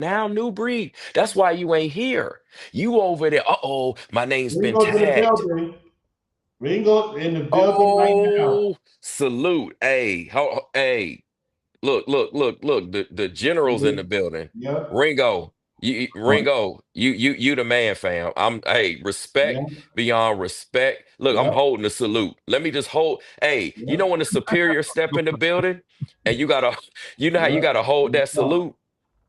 Now, New Breed. That's why you ain't here. You over there. Uh-oh, my name's been Ringo's in the tagged. building. Ringo in the building right now. Oh, salute. Hey, hey, look. The general's in the building. Yep. Ringo, you the man, fam. Hey, respect Yep. beyond respect. Look, I'm Yep. holding the salute. Let me just hold. Hey, you know Yep. when the superior step in the building and you gotta, you know how you Yep. gotta hold that No. salute?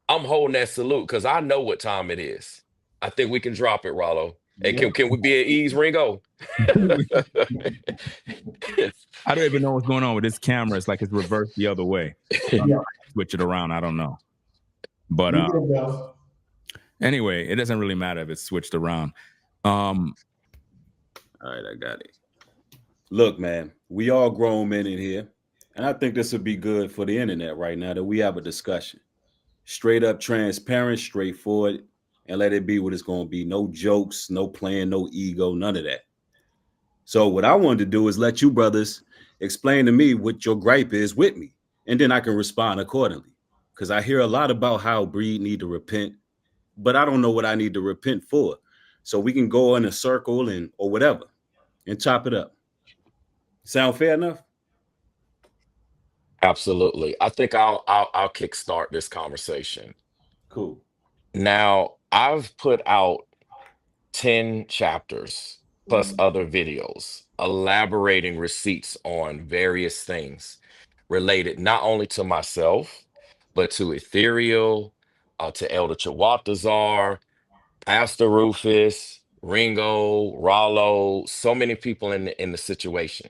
I'm holding that salute because I know what time it is. I think we can drop it, Rollo. Hey, Yep. can we be at ease, Ringo? I don't even know what's going on with this camera. It's like it's reversed the other way. Yeah. Switch it around. I don't know. But anyway, it doesn't really matter if it's switched around. All right, I got it. Look, man, we all grown men in here, and I think this would be good for the internet right now that we have a discussion. Straight up, transparent, straightforward, and let it be what it's going to be. No jokes, no playing, no ego, none of that. So what I wanted to do is let you brothers explain to me what your gripe is with me, and then I can respond accordingly. Because I hear a lot about how Breed need to repent, but I don't know what I need to repent for. So we can go in a circle or whatever and chop it up. Sound fair enough? Absolutely. I think I'll kickstart this conversation. Cool. Now, I've put out 10 chapters plus other videos elaborating receipts on various things related not only to myself, but to Ethereal, to Elder Chawatazar, Pastor Rufus, Ringo, Rollo, so many people in the situation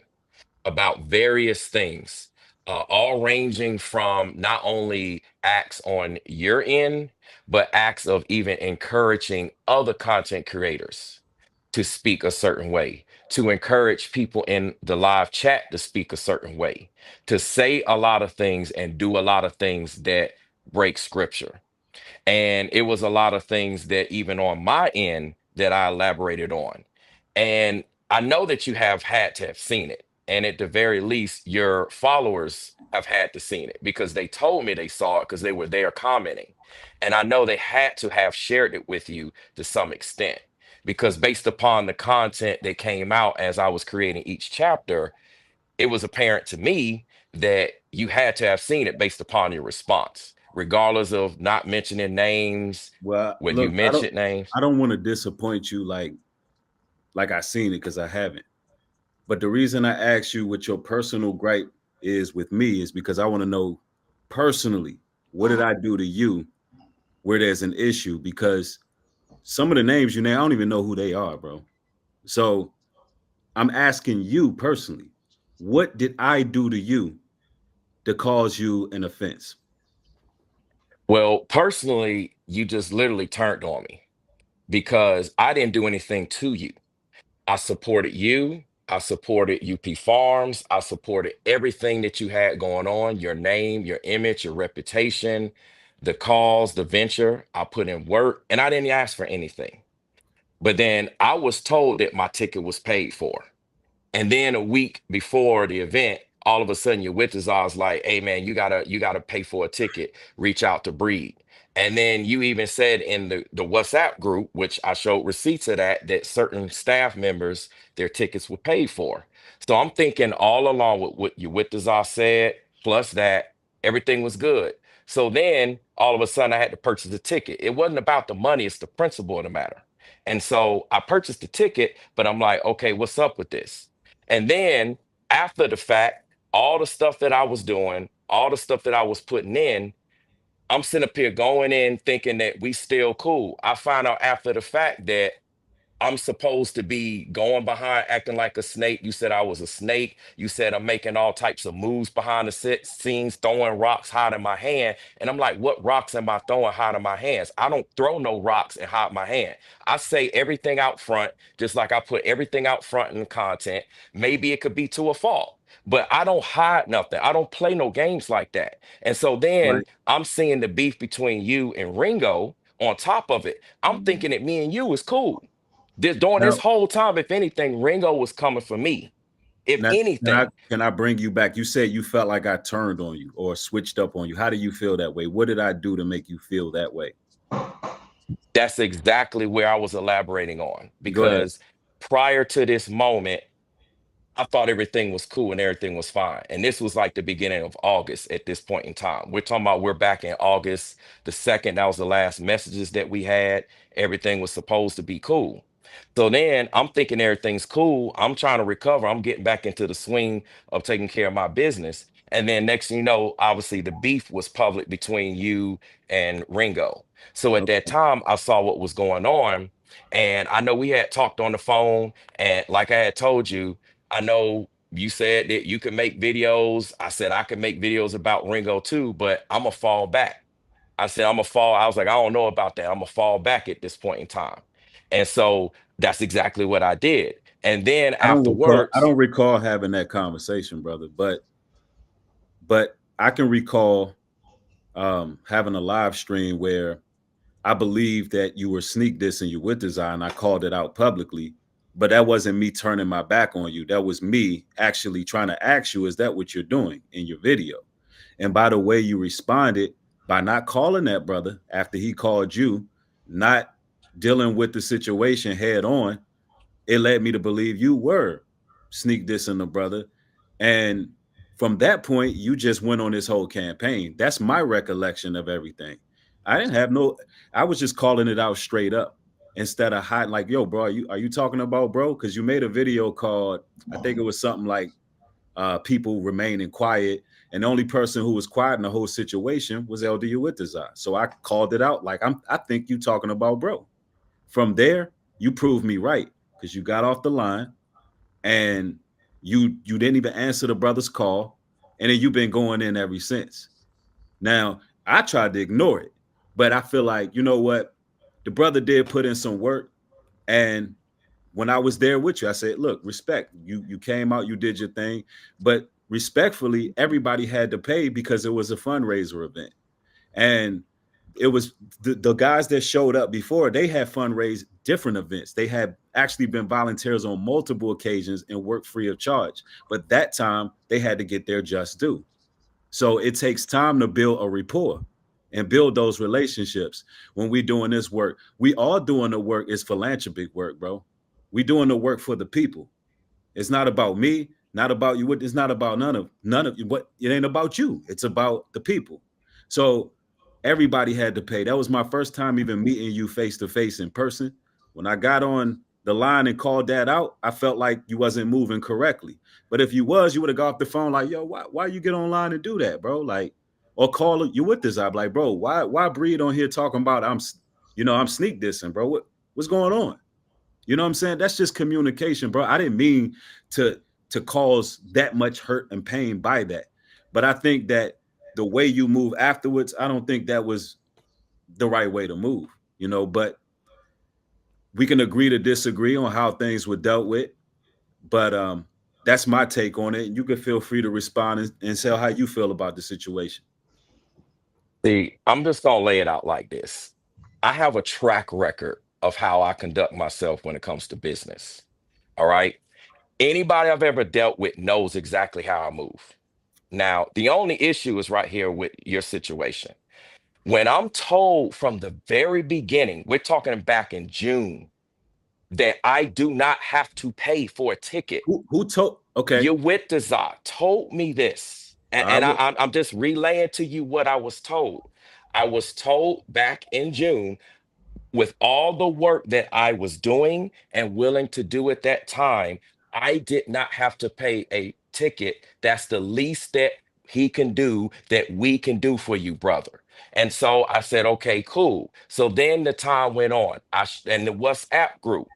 about various things, all ranging from not only acts on your end, but acts of even encouraging other content creators to speak a certain way, to encourage people in the live chat to speak a certain way, to say a lot of things and do a lot of things that break scripture. And it was a lot of things that even on my end that I elaborated on. And I know that you have had to have seen it. And at the very least, your followers have had to seen it because they told me they saw it because they were there commenting. And I know they had to have shared it with you to some extent because based upon the content that came out as I was creating each chapter, it was apparent to me that you had to have seen it based upon your response, regardless of not mentioning names, Well, whether you look, mentioned names. I don't want to disappoint you like I seen it because I haven't. But the reason I asked you what your personal gripe is with me is because I want to know personally, what did I do to you where there's an issue? Because some of the names you name, I don't even know who they are, bro. So I'm asking you personally, what did I do to you to cause you an offense? Well, personally, you just literally turned on me because I didn't do anything to you. I supported you. I supported UP Farms. I supported everything that you had going on, your name, your image, your reputation, the cause, the venture. I put in work and I didn't ask for anything. But then I was told that my ticket was paid for. And then a week before the event, all of a sudden your witches are like, hey man, you gotta pay for a ticket, reach out to Breed. And then you even said in the WhatsApp group, which I showed receipts of that certain staff members, their tickets were paid for. So I'm thinking all along with what your witches said, plus that everything was good. So then all of a sudden I had to purchase a ticket. It wasn't about the money, it's the principle of the matter. And so I purchased the ticket, but I'm like, okay, what's up with this? And then after the fact, all the stuff that I was doing, all the stuff that I was putting in, I'm sitting up here going in thinking that we still cool. I find out after the fact that I'm supposed to be going behind, acting like a snake. You said I was a snake. You said I'm making all types of moves behind the scenes, throwing rocks, hiding my hand. And I'm like, what rocks am I throwing, hiding my hands? I don't throw no rocks and hide my hand. I say everything out front, just like I put everything out front in the content. Maybe it could be to a fault, but I don't hide nothing. I don't play no games like that. And so then Right. I'm seeing the beef between you and Ringo. On top of it, I'm thinking that me and you is cool. During this Now, whole time, if anything, Ringo was coming for me. If now anything, can I bring you back? You said you felt like I turned on you or switched up on you. How do you feel that way? What did I do to make you feel that way? That's exactly where I was elaborating on, Go ahead. because prior to this moment, I thought everything was cool and everything was fine. And this was like the beginning of August at this point in time. We're talking about we're back in August the 2nd. That was the last messages that we had. Everything was supposed to be cool. So then I'm thinking everything's cool. I'm trying to recover. I'm getting back into the swing of taking care of my business. And then next thing you know, obviously the beef was public between you and Ringo. So at that Okay. time, I saw what was going on. And I know we had talked on the phone. And like I had told you, I know you said that you can make videos. I said I can make videos about Ringo too, but I'm gonna fall back. I said I'm gonna fall. I was like, I don't know about that. I'm gonna fall back at this point in time. And so that's exactly what I did. And then I afterwards, don't recall having that conversation, brother, but I can recall having a live stream where I believe that you were sneak dissing you with design. I called it out publicly, but that wasn't me turning my back on you. That was me actually trying to ask you, is that what you're doing in your video? And by the way you responded, by not calling that brother after he called you, not dealing with the situation head on, it led me to believe you were sneak dissing the brother. And from that point, you just went on this whole campaign. That's my recollection of everything. I didn't have no, I was just calling it out straight up instead of hiding like, yo, bro, are you talking about bro? Because you made a video called, I think it was something like people remaining quiet. And the only person who was quiet in the whole situation was LDU with his eye. So I called it out like, I think you talking about bro. From there, you proved me right because you got off the line and you didn't even answer the brother's call, and then you've been going in ever since. Now, I tried to ignore it, but I feel like, you know what? The brother did put in some work, and when I was there with you, I said, look, respect. You came out, you did your thing, but respectfully, everybody had to pay because it was a fundraiser event. And it was the guys that showed up before, they had fundraised different events. They had actually been volunteers on multiple occasions and worked free of charge. But that time they had to get their just due. So it takes time to build a rapport and build those relationships. When we doing this work, we all doing the work is philanthropic work, bro. We doing the work for the people. It's not about me, not about you. It's not about none of what, it ain't about you. It's about the people. So everybody had to pay. That was my first time even meeting you face to face in person. When I got on the line and called that out, I felt like you wasn't moving correctly. But if you was, you would have got off the phone like, yo, why you get online and do that, bro? Like, or call you with this. I'm like, bro, why Breed on here talking about I'm sneak dissing, bro. What's going on? You know what I'm saying? That's just communication, bro. I didn't mean to cause that much hurt and pain by that. But I think that the way you move afterwards, I don't think that was the right way to move, but we can agree to disagree on how things were dealt with. But that's my take on it. You can feel free to respond and say how you feel about the situation. see, I'm just gonna lay it out like this. I have a track record of how I conduct myself when it comes to business. All right. Anybody I've ever dealt with knows exactly how I move. Now, the only issue is right here with your situation. When I'm told from the very beginning, we're talking back in June, that I do not have to pay for a ticket. Who told? Okay, Your wit desire told me this. I'm just relaying to you what I was told. I was told back in June, with all the work that I was doing and willing to do at that time, I did not have to pay a ticket. That's the least that he can do, that we can do for you, brother. And so I said, okay, cool. So then the time went on. And the WhatsApp group,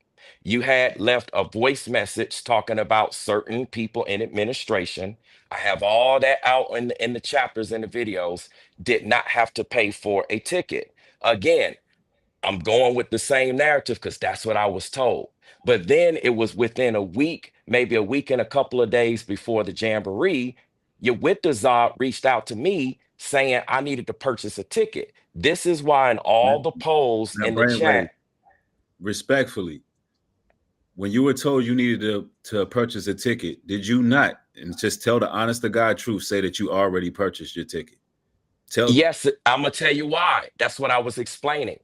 you had left a voice message talking about certain people in administration. I have all that out in the chapters and the videos. Did not have to pay for a ticket. Again, I'm going with the same narrative because that's what I was told. But then it was within a week, maybe a week and a couple of days before the Jamboree, your Wittazar reached out to me saying I needed to purchase a ticket. This is why in all the polls now in the Brainwave, chat, respectfully, when you were told you needed to purchase a ticket, did you not, and just tell the honest to God truth, say that you already purchased your ticket? Yes, I'm gonna tell you why. That's what I was explaining.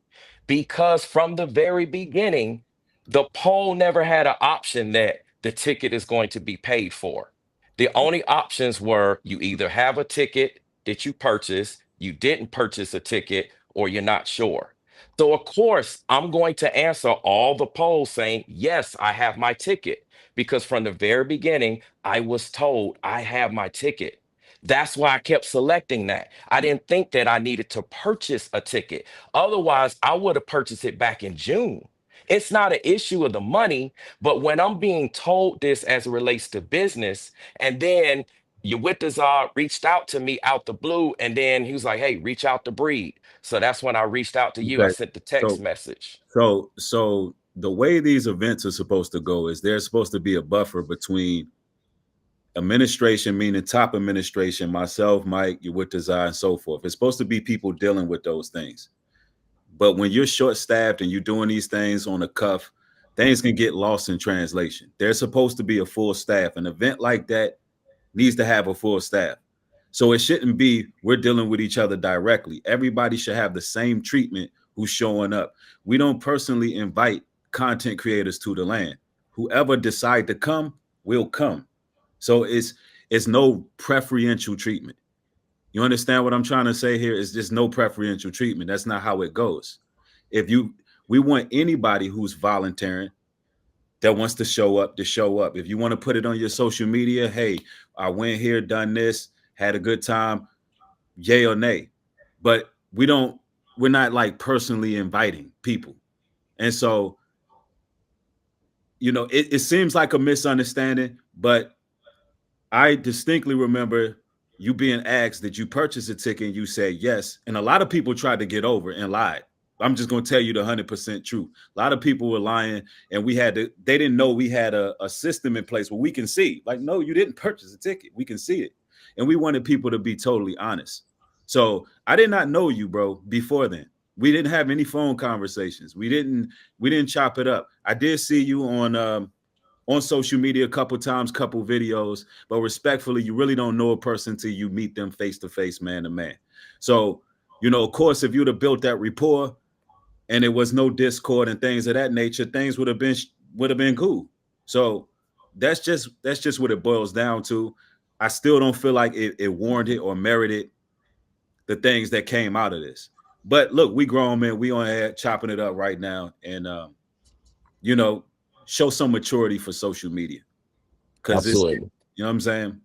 Because from the very beginning, the poll never had an option that the ticket is going to be paid for. The only options were you either have a ticket that you purchase, you didn't purchase a ticket, or you're not sure. So, of course, I'm going to answer all the polls saying, yes, I have my ticket. Because from the very beginning, I was told I have my ticket. That's why I kept selecting that. I didn't think that I needed to purchase a ticket. Otherwise, I would have purchased it back in June. It's not an issue of the money, but when I'm being told this as it relates to business, and then Yawitazar reached out to me out the blue, and then he was like, hey, reach out to Breed. So that's when I reached out to you. I Okay. sent the text So, message. so the way these events are supposed to go is there's supposed to be a buffer between administration, meaning top administration, myself, Mike, Yawitazar, and so forth. It's supposed to be people dealing with those things. But when you're short-staffed and you're doing these things on the cuff, things can get lost in translation. There's supposed to be a full staff. An event like that needs to have a full staff. So it shouldn't be we're dealing with each other directly. Everybody should have the same treatment who's showing up. We don't personally invite content creators to the land. Whoever decide to come will come. So it's no preferential treatment. You understand what I'm trying to say here? It's just no preferential treatment. That's not how it goes. We want anybody who's volunteering that wants to show up to show up. If you want to put it on your social media, hey, I went here, done this, had a good time, yay or nay. But we're not like personally inviting people. And so, it seems like a misunderstanding, but I distinctly remember you being asked, did you purchase a ticket? And you said yes. And a lot of people tried to get over and lied. I'm just going to tell you the 100% truth. A lot of people were lying, and they didn't know we had a system in place where we can see, like, no, you didn't purchase a ticket. We can see it. And we wanted people to be totally honest. So I did not know you, bro, before then. We didn't have any phone conversations. We didn't chop it up. I did see you on social media a couple times, couple videos, but respectfully, you really don't know a person till you meet them face to face, man to man. So, of course, if you'd have built that rapport and there was no Discord and things of that nature, things would have been cool. So that's just what it boils down to. I still don't feel like it warranted or merited the things that came out of this. But look, we grown men, we on air chopping it up right now, and show some maturity for social media, because Absolutely. you know what I'm saying?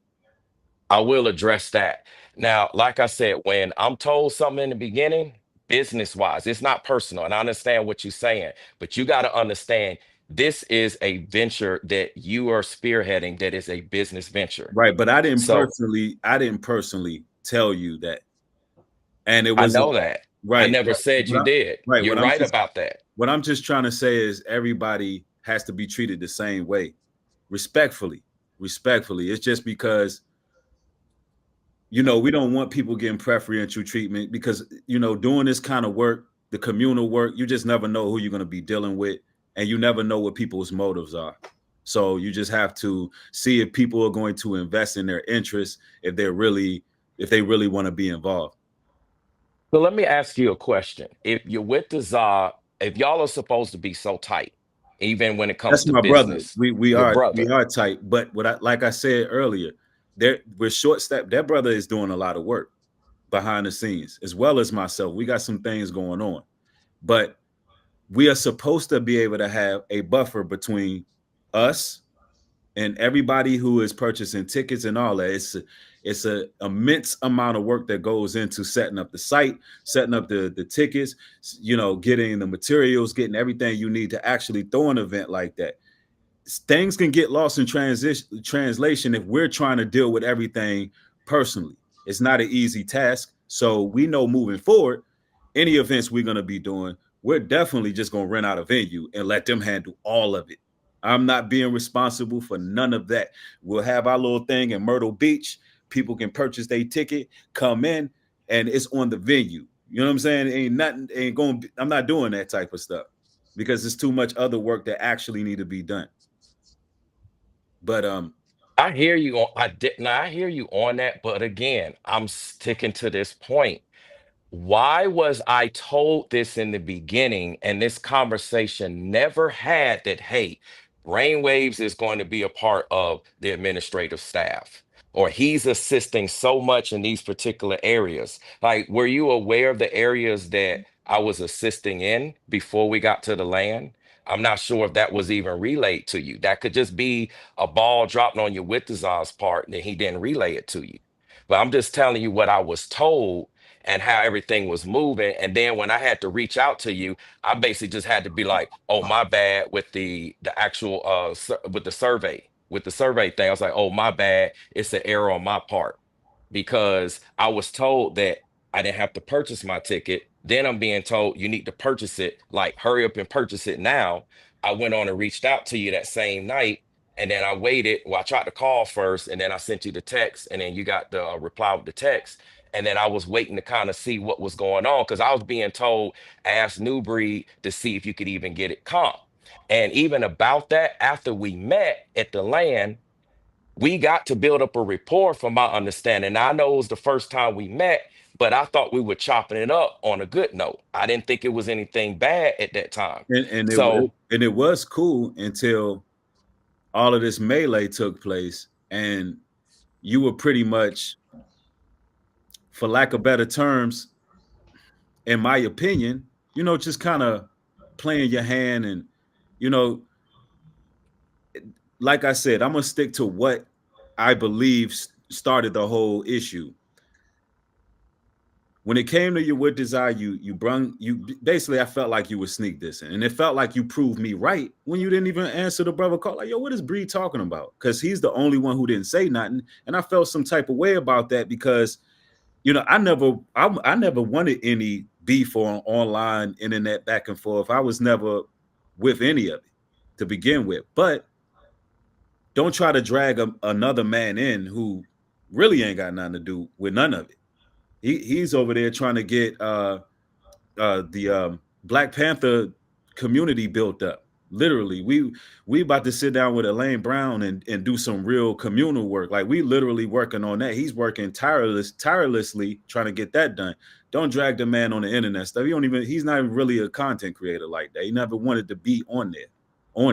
I will address that. Now, like I said, when I'm told something in the beginning, business wise, it's not personal. And I understand what you're saying, but you got to understand this is a venture that you are spearheading, that is a business venture. Right. But I didn't So personally tell you that. And it I was know that. I right. never said you did. Right. You're right about that. What I'm just trying to say is everybody has to be treated the same way, respectfully. It's just because we don't want people getting preferential treatment, because doing this kind of work, the communal work, you just never know who you're going to be dealing with, and you never know what people's motives are. So you just have to see if people are going to invest in their interests, if they really want to be involved. So let me ask you a question. If you're with the czar, if y'all are supposed to be so tight, even when it comes That's to my brother. business, We your are brother. tight, but like I said earlier, we're short staffed. That brother is doing a lot of work behind the scenes, as well as myself. We got some things going on, but we are supposed to be able to have a buffer between us and everybody who is purchasing tickets and all that. It's a immense amount of work that goes into setting up the site, setting up the tickets, getting the materials, getting everything you need to actually throw an event like that. Things can get lost in translation if we're trying to deal with everything personally. It's not an easy task. So we know moving forward, any events we're going to be doing, we're definitely just going to rent out a venue and let them handle all of it. I'm not being responsible for none of that. We'll have our little thing in Myrtle Beach. People can purchase their ticket, come in, and it's on the venue. You know what I'm saying? I'm not doing that type of stuff, because there's too much other work that actually need to be done. But I hear you on I hear you on that, but again, I'm sticking to this point. Why was I told this in the beginning and this conversation never had that, hey, Brainwaves is going to be a part of the administrative staff, or he's assisting so much in these particular areas? Like, were you aware of the areas that I was assisting in before we got to the land? I'm not sure if that was even relayed to you. That could just be a ball dropped on your Wittazar's part and he didn't relay it to you. But I'm just telling you what I was told and how everything was moving. And then when I had to reach out to you, I basically just had to be like, "Oh, my bad," with the actual with the survey thing. I was like, "Oh, my bad. It's an error on my part," because I was told that I didn't have to purchase my ticket. Then I'm being told you need to purchase it. Like, hurry up and purchase it now. I went on and reached out to you that same night. And then I waited. Well, I tried to call first, and then I sent you the text, and then you got the reply with the text. And then I was waiting to kind of see what was going on because I was being told, ask New Breed to see if you could even get it comp. And even about that, after we met at the land, we got to build up a rapport from my understanding. Now, I know it was the first time we met, but I thought we were chopping it up on a good note. I didn't think it was anything bad at that time. And So it was cool until all of this melee took place, and you were pretty much, for lack of better terms, in my opinion, just kind of playing your hand. And, like I said, I'm going to stick to what I believe started the whole issue. When it came to your with desire, you basically, I felt like you were sneak dissing, and it felt like you proved me right when you didn't even answer the brother call. Like, yo, what is Breed talking about? Because he's the only one who didn't say nothing, and I felt some type of way about that because, I never wanted any beef on online internet back and forth. I was never with any of it to begin with, but don't try to drag another man in who really ain't got nothing to do with none of it. He's over there trying to get the Black Panther community built up. Literally, we about to sit down with Elaine Brown and do some real communal work. Like, we literally working on that. He's working tirelessly trying to get that done. Don't drag the man on the internet stuff. He's not even really a content creator like that. He never wanted to be on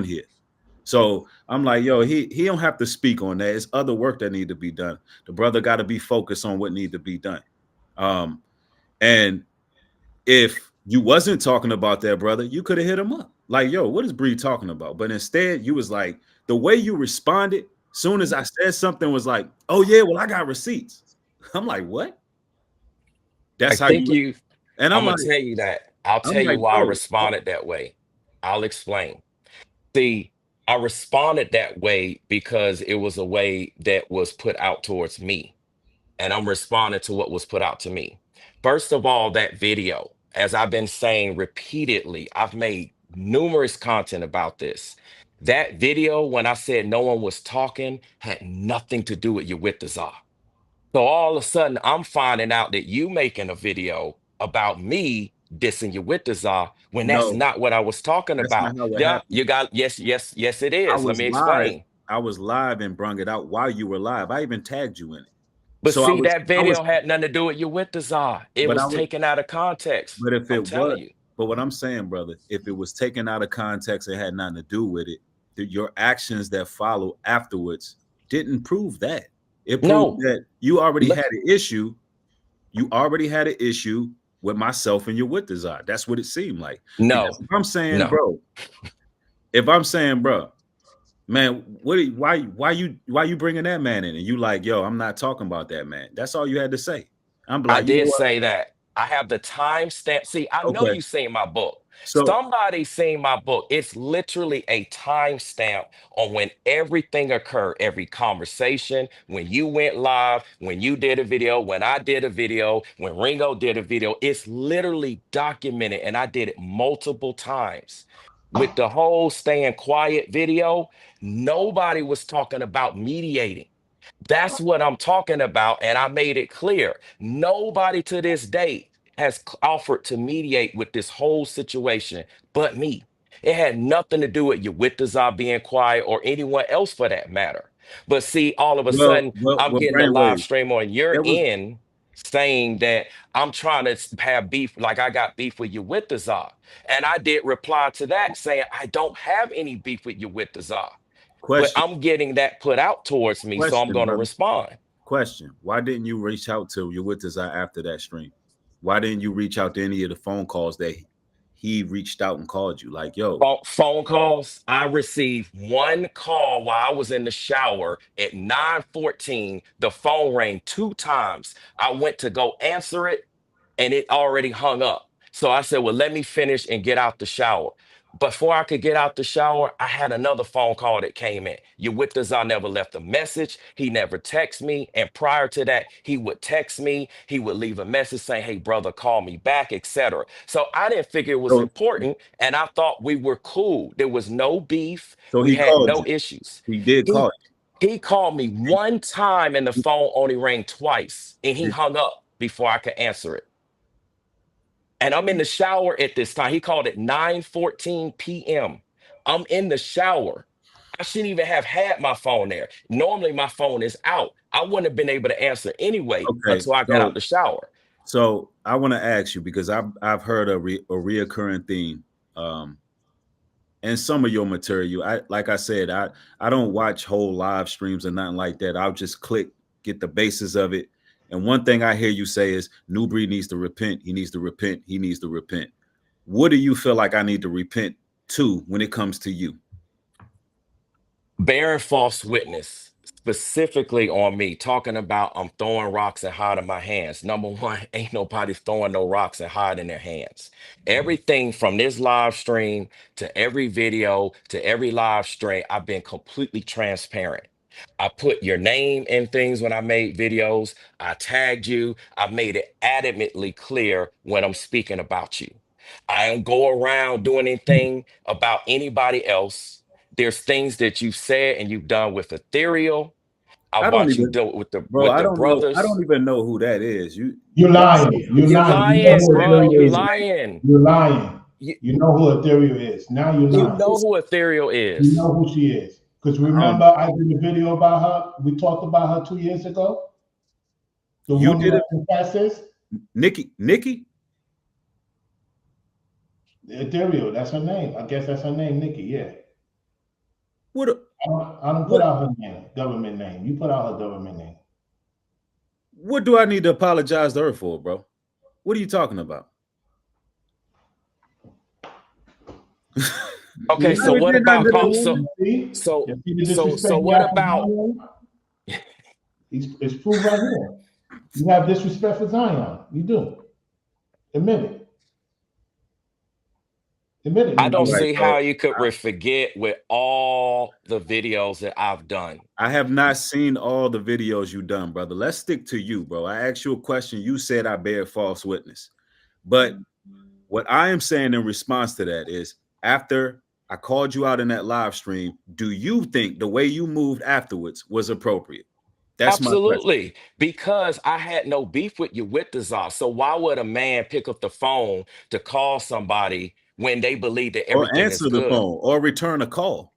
here. So I'm like, yo, he don't have to speak on that. It's other work that need to be done. The brother got to be focused on what need to be done. And if you wasn't talking about that, brother, you could have hit him up. Like, yo, what is Breed talking about? But instead, you was like, the way you responded, soon as I said something, was like, oh yeah, well, I got receipts. I'm like, what? That's how you. And I'm I'm gonna like, tell you that. I'll tell you why I responded that way. I'll explain. See, I responded that way because it was a way that was put out towards me. And I'm responding to what was put out to me. First of all, that video, as I've been saying repeatedly, I've made numerous content about this. That video, when I said no one was talking, had nothing to do with your Wittazar. So all of a sudden, I'm finding out that you making a video about me dissing your Wittazar when that's no, not what I was talking that's not about. how it Yeah, happened. you got, yes, it I is. Let was me live. explain. I was live and brung it out while you were live. I even tagged you in it. But So see, that video had nothing to do with your Wittazar. It but I was was, taken out of context. but if I'm it was, telling you. but what I'm saying, brother, if it was taken out of context, it had nothing to do with it. Your actions that follow afterwards didn't prove that. It proved No, that you already but had an issue. You already had an issue with myself and your with desire. That's what it seemed like. no, Because if I'm saying, no. bro, man, why you bringing that man in? And you like, yo, I'm not talking about that man. That's all you had to say. I'm I like, you know did what? say that. I have the timestamp. See, I know Okay. you seen my book. So Somebody seen my book. It's literally a timestamp on when everything occurred, every conversation, when you went live, when you did a video, when I did a video, when Ringo did a video. It's literally documented, and I did it multiple times. With the whole staying quiet video, nobody was talking about mediating. That's what I'm talking about. And I made it clear. Nobody to this day has offered to mediate with this whole situation but me. It had nothing to do with your Wittazar being quiet or anyone else for that matter. But see, all of a sudden, I'm well, getting the live brainwave. stream on your There was end. saying that I'm trying to have beef, like I got beef with you with the czar. And I did reply to that saying, I don't have any beef with you with the czar. But Question, I'm getting that put out towards me, so I'm question, going to brother. respond. Question. Why didn't you reach out to your with us after that stream? Why didn't you reach out to any of the phone calls that he reached out and called you? Like, yo, Phone calls. I received one call while I was in the shower at 9:14. The phone rang 2 times. I went to go answer it and it already hung up. So I said, well, let me finish and get out the shower. Before I could get out the shower, I had another phone call that came in. Your with us, I never left a message. He never texted me. And prior to that, he would text me. He would leave a message saying, hey, brother, call me back, etc. So I didn't figure it was so, important. And I thought we were cool. There was no beef. so We he had called no you. issues. He did call He called me one time and the you. phone only rang twice. And he hung up before I could answer it. And I'm in the shower at this time. He called at 9:14 p.m. I'm in the shower. I shouldn't even have had my phone there. Normally, my phone is out. I wouldn't have been able to answer anyway Okay. until I got out the shower. So I want to ask you, because I've heard a reoccurring theme in some of your material. Like I said, I don't watch whole live streams or nothing like that. I'll just click, get the basis of it. And one thing I hear you say is New Breed needs to repent. He needs to repent. He needs to repent. What do you feel like I need to repent to when it comes to you? Bearing false witness, specifically on me, talking about I'm throwing rocks and hiding my hands. Number one, ain't nobody throwing no rocks and hiding their hands. Everything from this live stream to every video to every live stream, I've been completely transparent. I put your name in things when I made videos. I tagged you. I made it adamantly clear when I'm speaking about you. I don't go around doing anything about anybody else. There's things that you've said and you've done with Ethereal. I I don't watch you even, do it with the bro. I don't know. I brothers. don't even know who that is. You're Yes. lying. You're You lying. You know lying, who bro. You Ethereal is. lying. You're lying. You, You know who Ethereal is. Now you're you lying. know who Ethereal You is. know who she is. Because remember, I did a video about her. We talked about her 2 years ago. The You one did it, that passes. Nikki. Ethereal. That's her name. I guess that's her name, Nikki. Yeah. What? I don't put out her name, government name. You put out her government name. What do I need to apologize to her for, bro? What are you talking about? Okay, so what about so what about it's proof right here. You have disrespect for Zion. You do. Admit it. Admit it. I don't Right, see how you could forget with all the videos that I've done. I have not seen all the videos you've done, brother. Let's stick to you, bro. I asked you a question. You said I bear false witness. But what I am saying in response to that is, after I called you out in that live stream, do you think the way you moved afterwards was appropriate? That's my question. Absolutely, because I had no beef with you with the czar. So why would a man pick up the phone to call somebody when they believe that Or everything is answer the good? phone or return a call.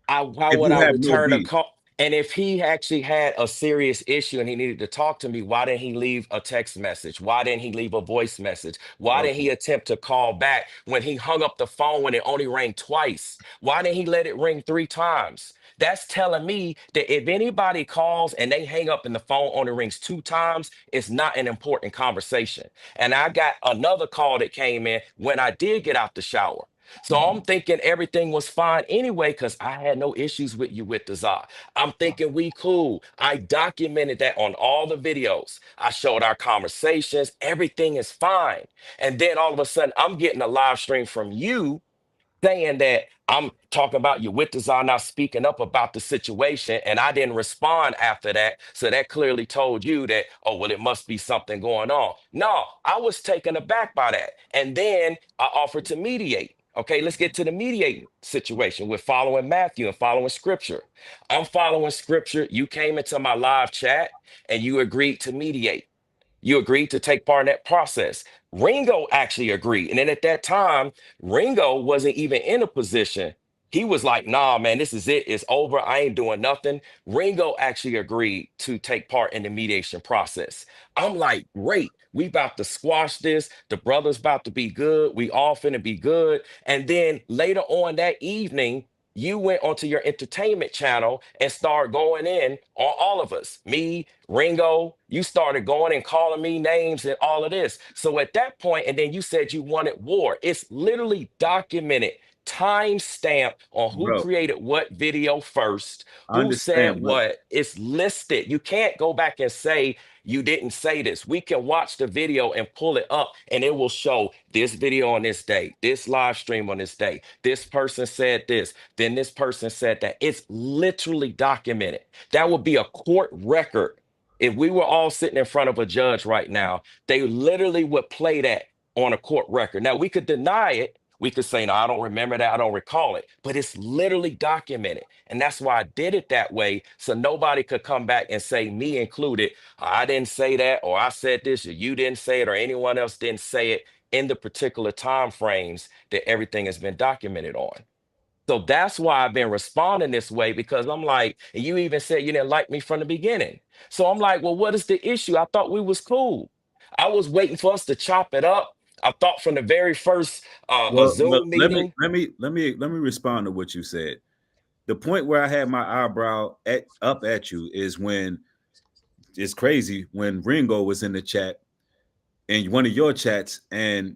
Why If would you I have no return a beef. call? And if he actually had a serious issue and he needed to talk to me, why didn't he leave a text message? Why didn't he leave a voice message? Why didn't he attempt to call back when he hung up the phone when it only rang twice? Why didn't he let it ring 3 times? That's telling me that if anybody calls and they hang up and the phone only rings 2 times, it's not an important conversation. And I got another call that came in when I did get out the shower. So I'm thinking everything was fine anyway, because I had no issues with you with the czar. I'm thinking we cool. I documented that on all the videos. I showed our conversations. Everything is fine. And then all of a sudden, I'm getting a live stream from you saying that I'm talking about you with the czar not speaking up about the situation, and I didn't respond after that. So that clearly told you that, oh, well, it must be something going on. No, I was taken aback by that. And then I offered to mediate. Okay, let's get to the mediating situation with following Matthew and following scripture. I'm following scripture. You came into my live chat and you agreed to mediate. You agreed to take part in that process. Ringo actually agreed. And then at that time, Ringo wasn't even in a position He was like, nah, man, this is it. It's over. I ain't doing nothing. Ringo actually agreed to take part in the mediation process. I'm like, great. We about to squash this. The brother's about to be good. We all finna be good. And then later on that evening, you went onto your entertainment channel and started going in on all of us. Me, Ringo, you started going and calling me names and all of this. So at that point, and then you said you wanted war. It's literally documented, time stamp on who Bro, created what video first, I who understand, said but what. It's listed. You can't go back and say you didn't say this. We can watch the video and pull it up, and it will show this video on this day, this live stream on this day. This person said this, then this person said that. It's literally documented. That would be a court record. If we were all sitting in front of a judge right now, they literally would play that on a court record. Now, we could deny it. We could say, no, I don't remember that. I don't recall it. But it's literally documented. And that's why I did it that way. So nobody could come back and say, me included, I didn't say that, or I said this, or you didn't say it, or anyone else didn't say it in the particular time frames that everything has been documented on. So that's why I've been responding this way, because I'm like, and you even said you didn't like me from the beginning. So I'm like, well, what is the issue? I thought we was cool. I was waiting for us to chop it up. I thought from the very first a well, Zoom let me meeting. respond to what you said. The point where I had my eyebrow up at you is when it's crazy when Ringo was in the chat in one of your chats, and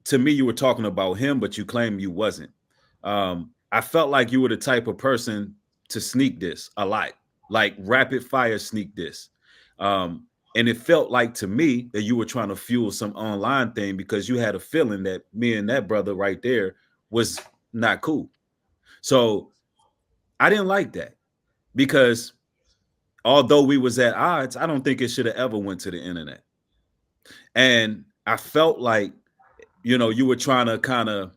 to me you were talking about him, but you claimed you wasn't. I felt like you were the type of person to sneak this a lot, like rapid fire sneak this. And it felt like to me that you were trying to fuel some online thing because you had a feeling that me and that brother right there was not cool. So I didn't like that, because although we was at odds, I don't think it should have ever went to the internet. And I felt like, you were trying to kind of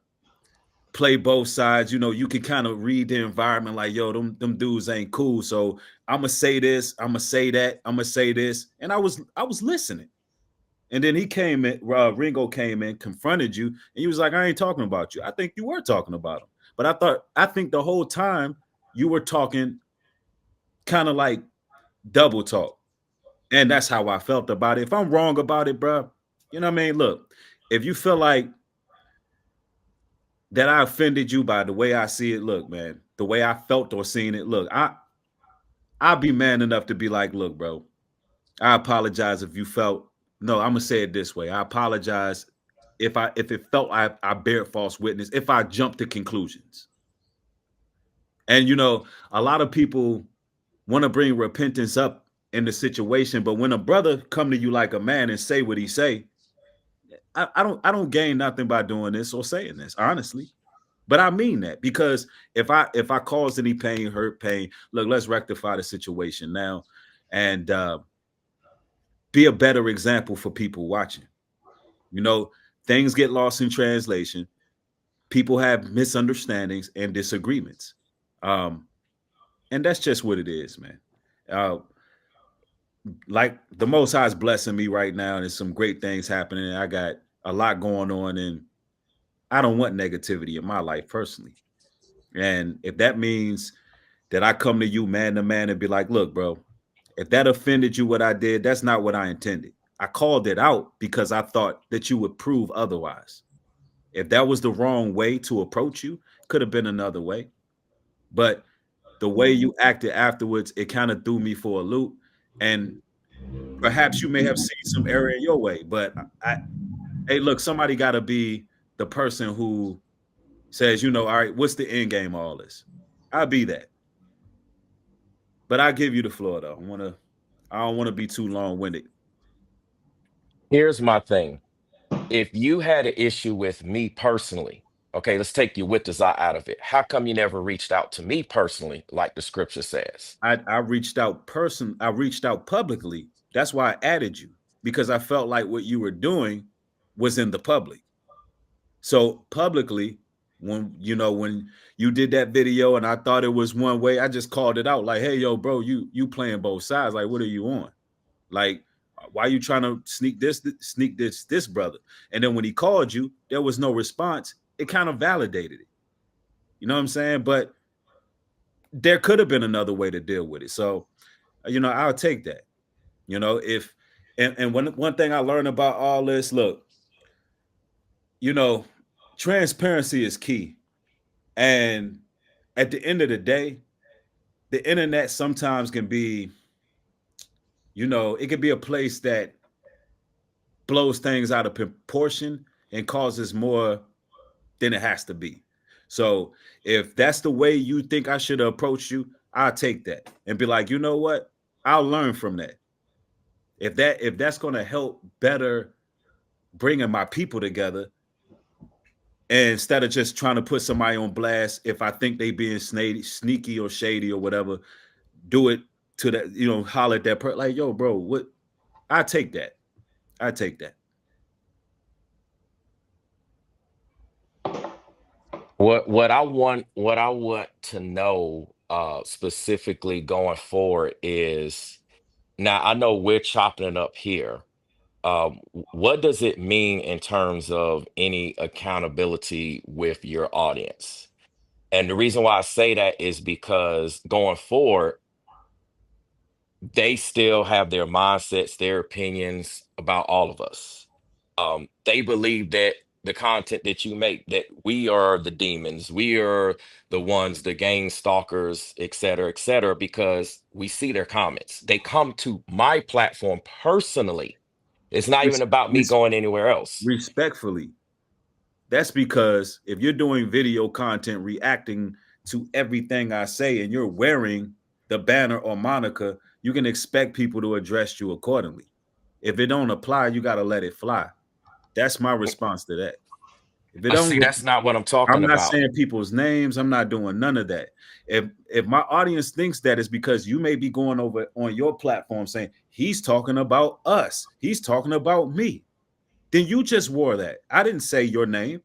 play both sides. You can kind of read the environment like, yo, them dudes ain't cool. So I'm gonna say this, I'm gonna say that, I'm gonna say this. And I was listening. And then he came in, Ringo came in, confronted you, and he was like, I ain't talking about you. I think you were talking about him. But I think the whole time you were talking kind of like double talk. And that's how I felt about it. If I'm wrong about it, bro, you know what I mean? Look, if you feel like that I offended you by the way I see it, look, man, the way I felt or seen it, look, I'll be man enough to be like, look, bro, I apologize if you felt, no, I'm gonna say it this way. I apologize if it felt I bear false witness, if I jumped to conclusions. And a lot of people want to bring repentance up in the situation, but when a brother come to you like a man and say what he say, I don't gain nothing by doing this or saying this, honestly. But I mean that, because if I caused any pain, hurt, pain, look, let's rectify the situation now and be a better example for people watching. Things get lost in translation. People have misunderstandings and disagreements. And that's just what it is, man. Like the Most High is blessing me right now, and there's some great things happening. I got a lot going on, and I don't want negativity in my life personally. And if that means that I come to you man to man and be like, look, bro, if that offended you, what I did, that's not what I intended. I called it out because I thought that you would prove otherwise. If that was the wrong way to approach you, could have been another way. But the way you acted afterwards, it kind of threw me for a loop. And perhaps you may have seen some error in your way, but hey, look, somebody got to be the person who says, all right, what's the end game of all this? I'll be that. But I'll give you the floor, though. I don't want to be too long-winded. Here's my thing. If you had an issue with me personally, okay, let's take your with desire out of it. How come you never reached out to me personally, like the scripture says? I reached out publicly. That's why I added you, because I felt like what you were doing was in the public. So publicly, when you did that video and I thought it was one way, I just called it out like, hey, yo, bro, you playing both sides. Like, what are you on? Like, why are you trying to sneak this brother? And then when he called you, there was no response. It kind of validated it. You know what I'm saying? But there could have been another way to deal with it. So, you know, I'll take that. You know, if and one thing I learned about all this, look, you know, transparency is key. And at the end of the day, the internet sometimes can be, you know, it can be a place that blows things out of proportion and causes more than it has to be. So if that's the way you think I should approach you, I'll take that and be like, you know what? I'll learn from that. If that's going to help better bringing my people together, and instead of just trying to put somebody on blast, if I think they being sneaky or shady or whatever, do it to that, you know, holler at that person like, yo, bro, what? I take that. I take that. What I want to know specifically going forward is, now I know we're chopping it up here. What does it mean in terms of any accountability with your audience? And the reason why I say that is because going forward, they still have their mindsets, their opinions about all of us. They believe that the content that you make, that we are the demons, we are the ones, the gang stalkers, et cetera, because we see their comments. They come to my platform personally. It's not even about me going anywhere else. Respectfully, that's because if you're doing video content reacting to everything I say and you're wearing the banner or moniker, you can expect people to address you accordingly. If it don't apply, you got to let it fly. That's my response to that. If it don't, see, that's not what I'm talking I'm not about. saying people's names. I'm not doing none of that. If my audience thinks that, it's because you may be going over on your platform saying he's talking about us, he's talking about me. Then you just wore that. I didn't say your name.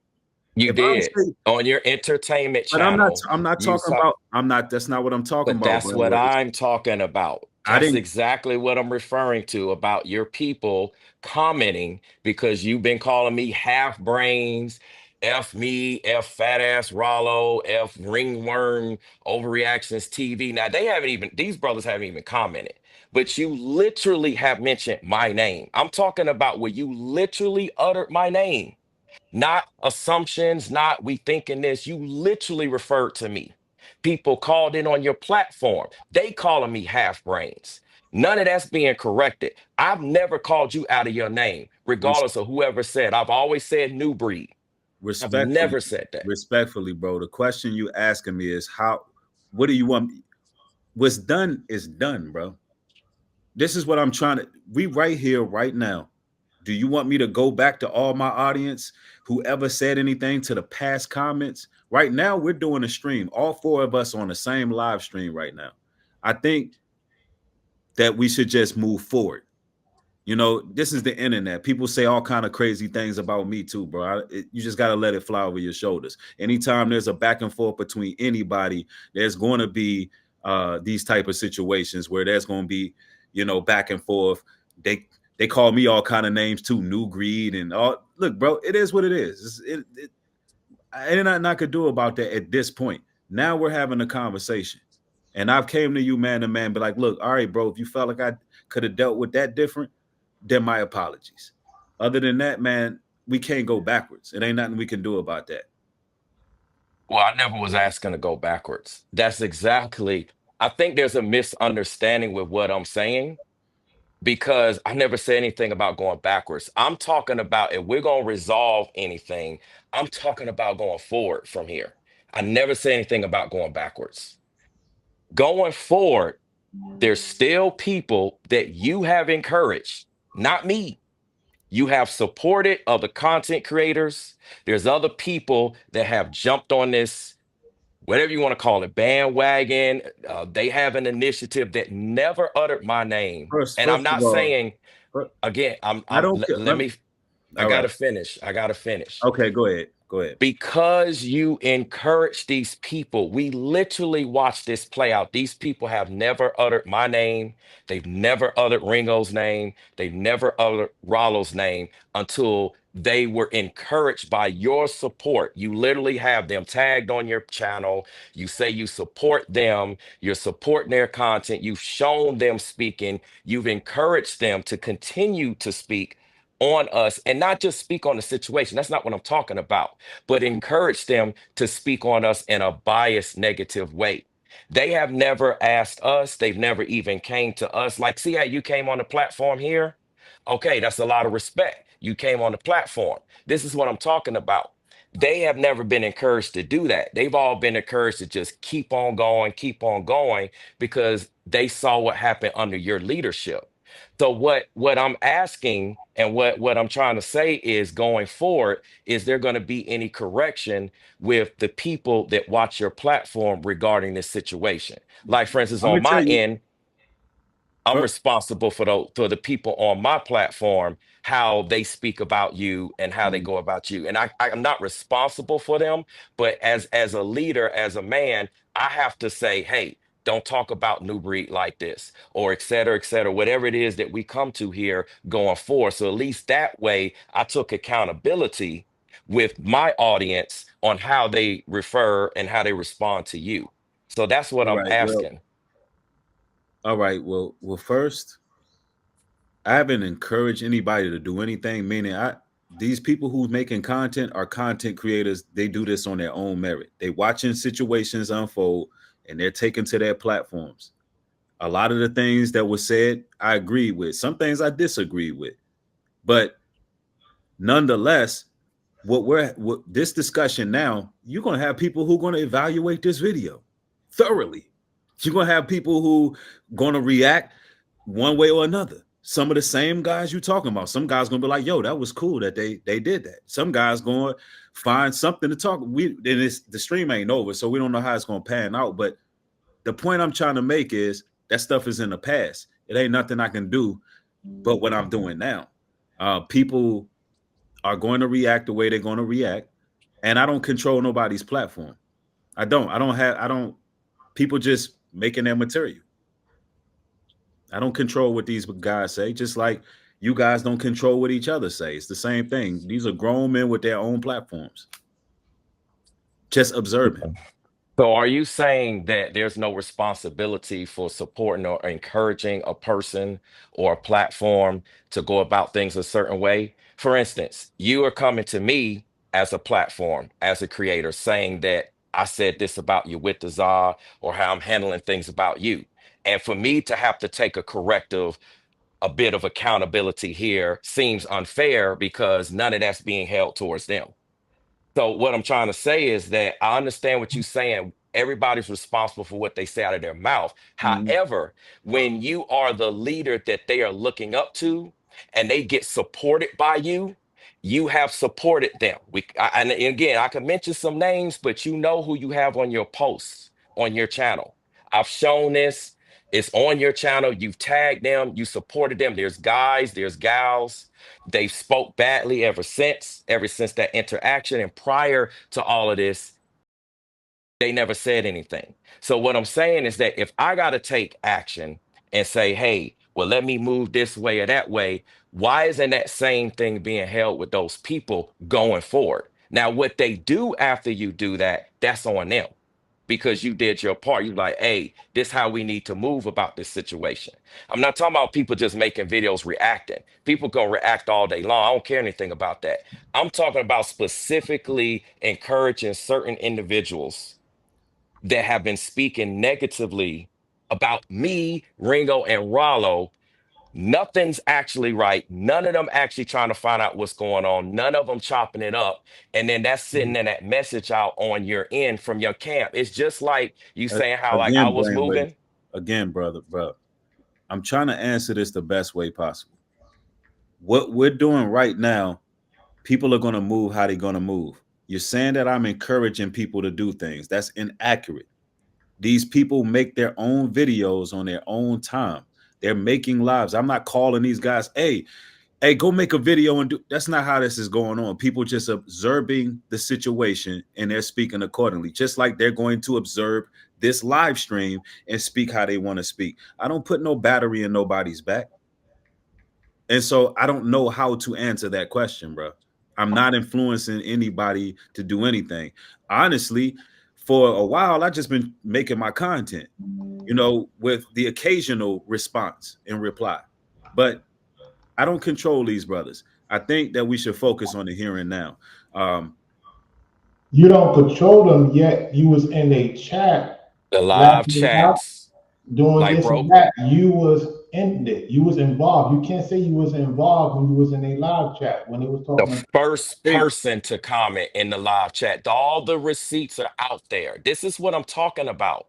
You If did I say, on your entertainment but channel. I'm not talking about. I'm not. That's not what I'm talking But about. that's what Brainwaves. I'm talking about. I That's didn't. exactly what I'm referring to about your people commenting, because you've been calling me half brains, F me, F fat ass Rollo, F ringworm, overreactions TV. Now these brothers haven't even commented, but you literally have mentioned my name. I'm talking about where you literally uttered my name, not assumptions, not we thinking this. You literally referred to me. People called in on your platform. They calling me half brains. None of that's being corrected. I've never called you out of your name, res- regardless of whoever said. I've always said new breed. I've respectfully, never said that. respectfully, bro. The question you asking me is how. What do you want? What's done is done, bro. This is what I'm trying to. We right here, right now. Do you want me to go back to all my audience, whoever said anything to the past comments? Right now, we're doing a stream. All four of us on the same live stream right now. I think that we should just move forward. You know, this is the internet. People say all kind of crazy things about me too, bro. You just got to let it fly over your shoulders. Anytime there's a back and forth between anybody, there's going to be these type of situations where there's going to be, you know, back and forth. They call me all kind of names too, new greed and all. Look, bro, it is what it is. Ain't nothing I could do about that at this point. Now we're having a conversation. And I've came to you man to man, be like, look, all right, bro, if you felt like I could have dealt with that different, then my apologies. Other than that, man, we can't go backwards. It ain't nothing we can do about that. Well, I never was asking to go backwards. That's exactly, I think there's a misunderstanding with what I'm saying, because I never said anything about going backwards. I'm talking about if we're going to resolve anything, I'm talking about going forward from here. I never said anything about going backwards. Going forward, there's still people that you have encouraged, not me. You have supported other content creators. There's other people that have jumped on this, whatever you want to call it, bandwagon. They have an initiative that never uttered my name. First And I'm of not all, saying, again, I don't care. let me, I All gotta right. finish. I gotta finish. Okay, go ahead. Go ahead. Because you encourage these people. We literally watch this play out. These people have never uttered my name. They've never uttered Ringo's name. They've never uttered Rollo's name until they were encouraged by your support. You literally have them tagged on your channel. You say you support them. You're supporting their content. You've shown them speaking. You've encouraged them to continue to speak on us and not just speak on the situation. That's not what I'm talking about, but encourage them to speak on us in a biased, negative way. They have never asked us. They've never even came to us. Like, see how you came on the platform here? Okay, that's a lot of respect. You came on the platform. This is what I'm talking about. They have never been encouraged to do that. They've all been encouraged to just keep on going because they saw what happened under your leadership. So what I'm asking and what I'm trying to say is going forward, is there going to be any correction with the people that watch your platform regarding this situation? Like, for instance, I'm on gonna tell my you. end, I'm responsible for the people on my platform, how they speak about you and how they go about you. And I'm not responsible for them, but as a leader, as a man, I have to say, hey, don't talk about New Breed like this, or et cetera, whatever it is that we come to here going forward. So at least that way I took accountability with my audience on how they refer and how they respond to you. So that's what All I'm right. Well, asking. all right. Well, first, I haven't encouraged anybody to do anything. Meaning, these people who's making content are content creators. They do this on their own merit. They watching situations unfold and they're taken to their platforms. A lot of the things that were said, I agree with. Some things I disagree with. But nonetheless, what this discussion now, you're going to have people who are going to evaluate this video thoroughly. You're going to have people who going to react one way or another. Some of the same guys you're talking about. Some guys going to be like, yo, that was cool that they did that. Some guys going to find something to talk. The stream ain't over, so we don't know how it's going to pan out. But the point I'm trying to make is that stuff is in the past. It ain't nothing I can do but what I'm doing now. People are going to react the way they're going to react. And I don't control nobody's platform. I don't, people just making their material. I don't control what these guys say, just like you guys don't control what each other say. It's the same thing. These are grown men with their own platforms. Just observing. So are you saying that there's no responsibility for supporting or encouraging a person or a platform to go about things a certain way? For instance, you are coming to me as a platform, as a creator, saying that I said this about you with the czar, or how I'm handling things about you. And for me to have to take a corrective, a bit of accountability here seems unfair because none of that's being held towards them. So what I'm trying to say is that I understand what you're saying. Everybody's responsible for what they say out of their mouth. However, when you are the leader that they are looking up to and they get supported by you, you have supported them. And again, I can mention some names, but you know who you have on your posts on your channel. I've shown this. It's on your channel. You've tagged them. You supported them. There's guys, there's gals. They've spoke badly ever since that interaction. And prior to all of this, they never said anything. So what I'm saying is that if I got to take action and say, hey, well, let me move this way or that way, why isn't that same thing being held with those people going forward? Now, what they do after you do that, that's on them, because you did your part. You're like, hey, this how we need to move about this situation. I'm not talking about people just making videos reacting. People gonna react all day long. I don't care anything about that. I'm talking about specifically encouraging certain individuals that have been speaking negatively about me, Ringo, and Rollo. Nothing's actually right. None of them actually trying to find out what's going on. None of them chopping it up. And then that's sitting in that message out on your end from your camp. It's just like you saying how like I Again, was brainwave. moving. Again, brother. I'm trying to answer this the best way possible. What we're doing right now, people are going to move how they're going to move. You're saying that I'm encouraging people to do things. That's inaccurate. These people make their own videos on their own time. They're making lives. I'm not calling these guys, hey, hey, go make a video and do. That's not how this is going on. People just observing the situation and they're speaking accordingly, just like they're going to observe this live stream and speak how they want to speak. I don't put no battery in nobody's back. And so I don't know how to answer that question, bro. I'm not influencing anybody to do anything. Honestly, for a while, I've just been making my content, you know, with the occasional response and reply. But I don't control these brothers. I think that we should focus on the here and now. You don't control them, yet you was in a chat The live laughing out, chats, doing like, this bro, and that. You was in it. You was involved. You can't say you was involved when you was in a live chat when they was the talking. first person to comment in the live chat. All the receipts are out there. This is what I'm talking about.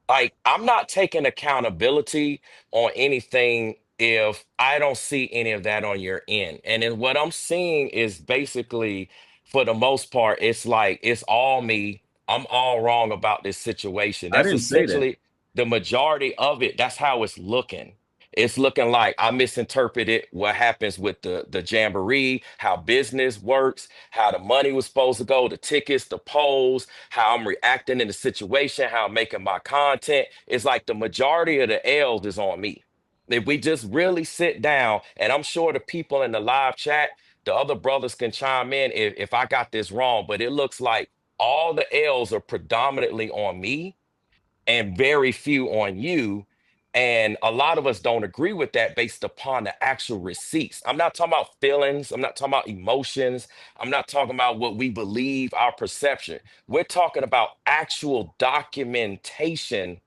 Like, I'm not taking accountability on anything if I don't see any of that on your end. And then what I'm seeing is basically, for the most part, it's like it's all me. I'm all wrong about this situation. I That's didn't say that. essentially the majority of it. That's how it's looking. It's looking like I misinterpreted what happens with the jamboree, how business works, how the money was supposed to go, the tickets, the polls, how I'm reacting in the situation, how I'm making my content. It's like the majority of the L's is on me. If we just really sit down, and I'm sure the people in the live chat, the other brothers can chime in if I got this wrong, but it looks like all the L's are predominantly on me and very few on you. And a lot of us don't agree with that based upon the actual receipts. I'm not talking about feelings. I'm not talking about emotions. I'm not talking about what we believe, our perception. We're talking about actual documentation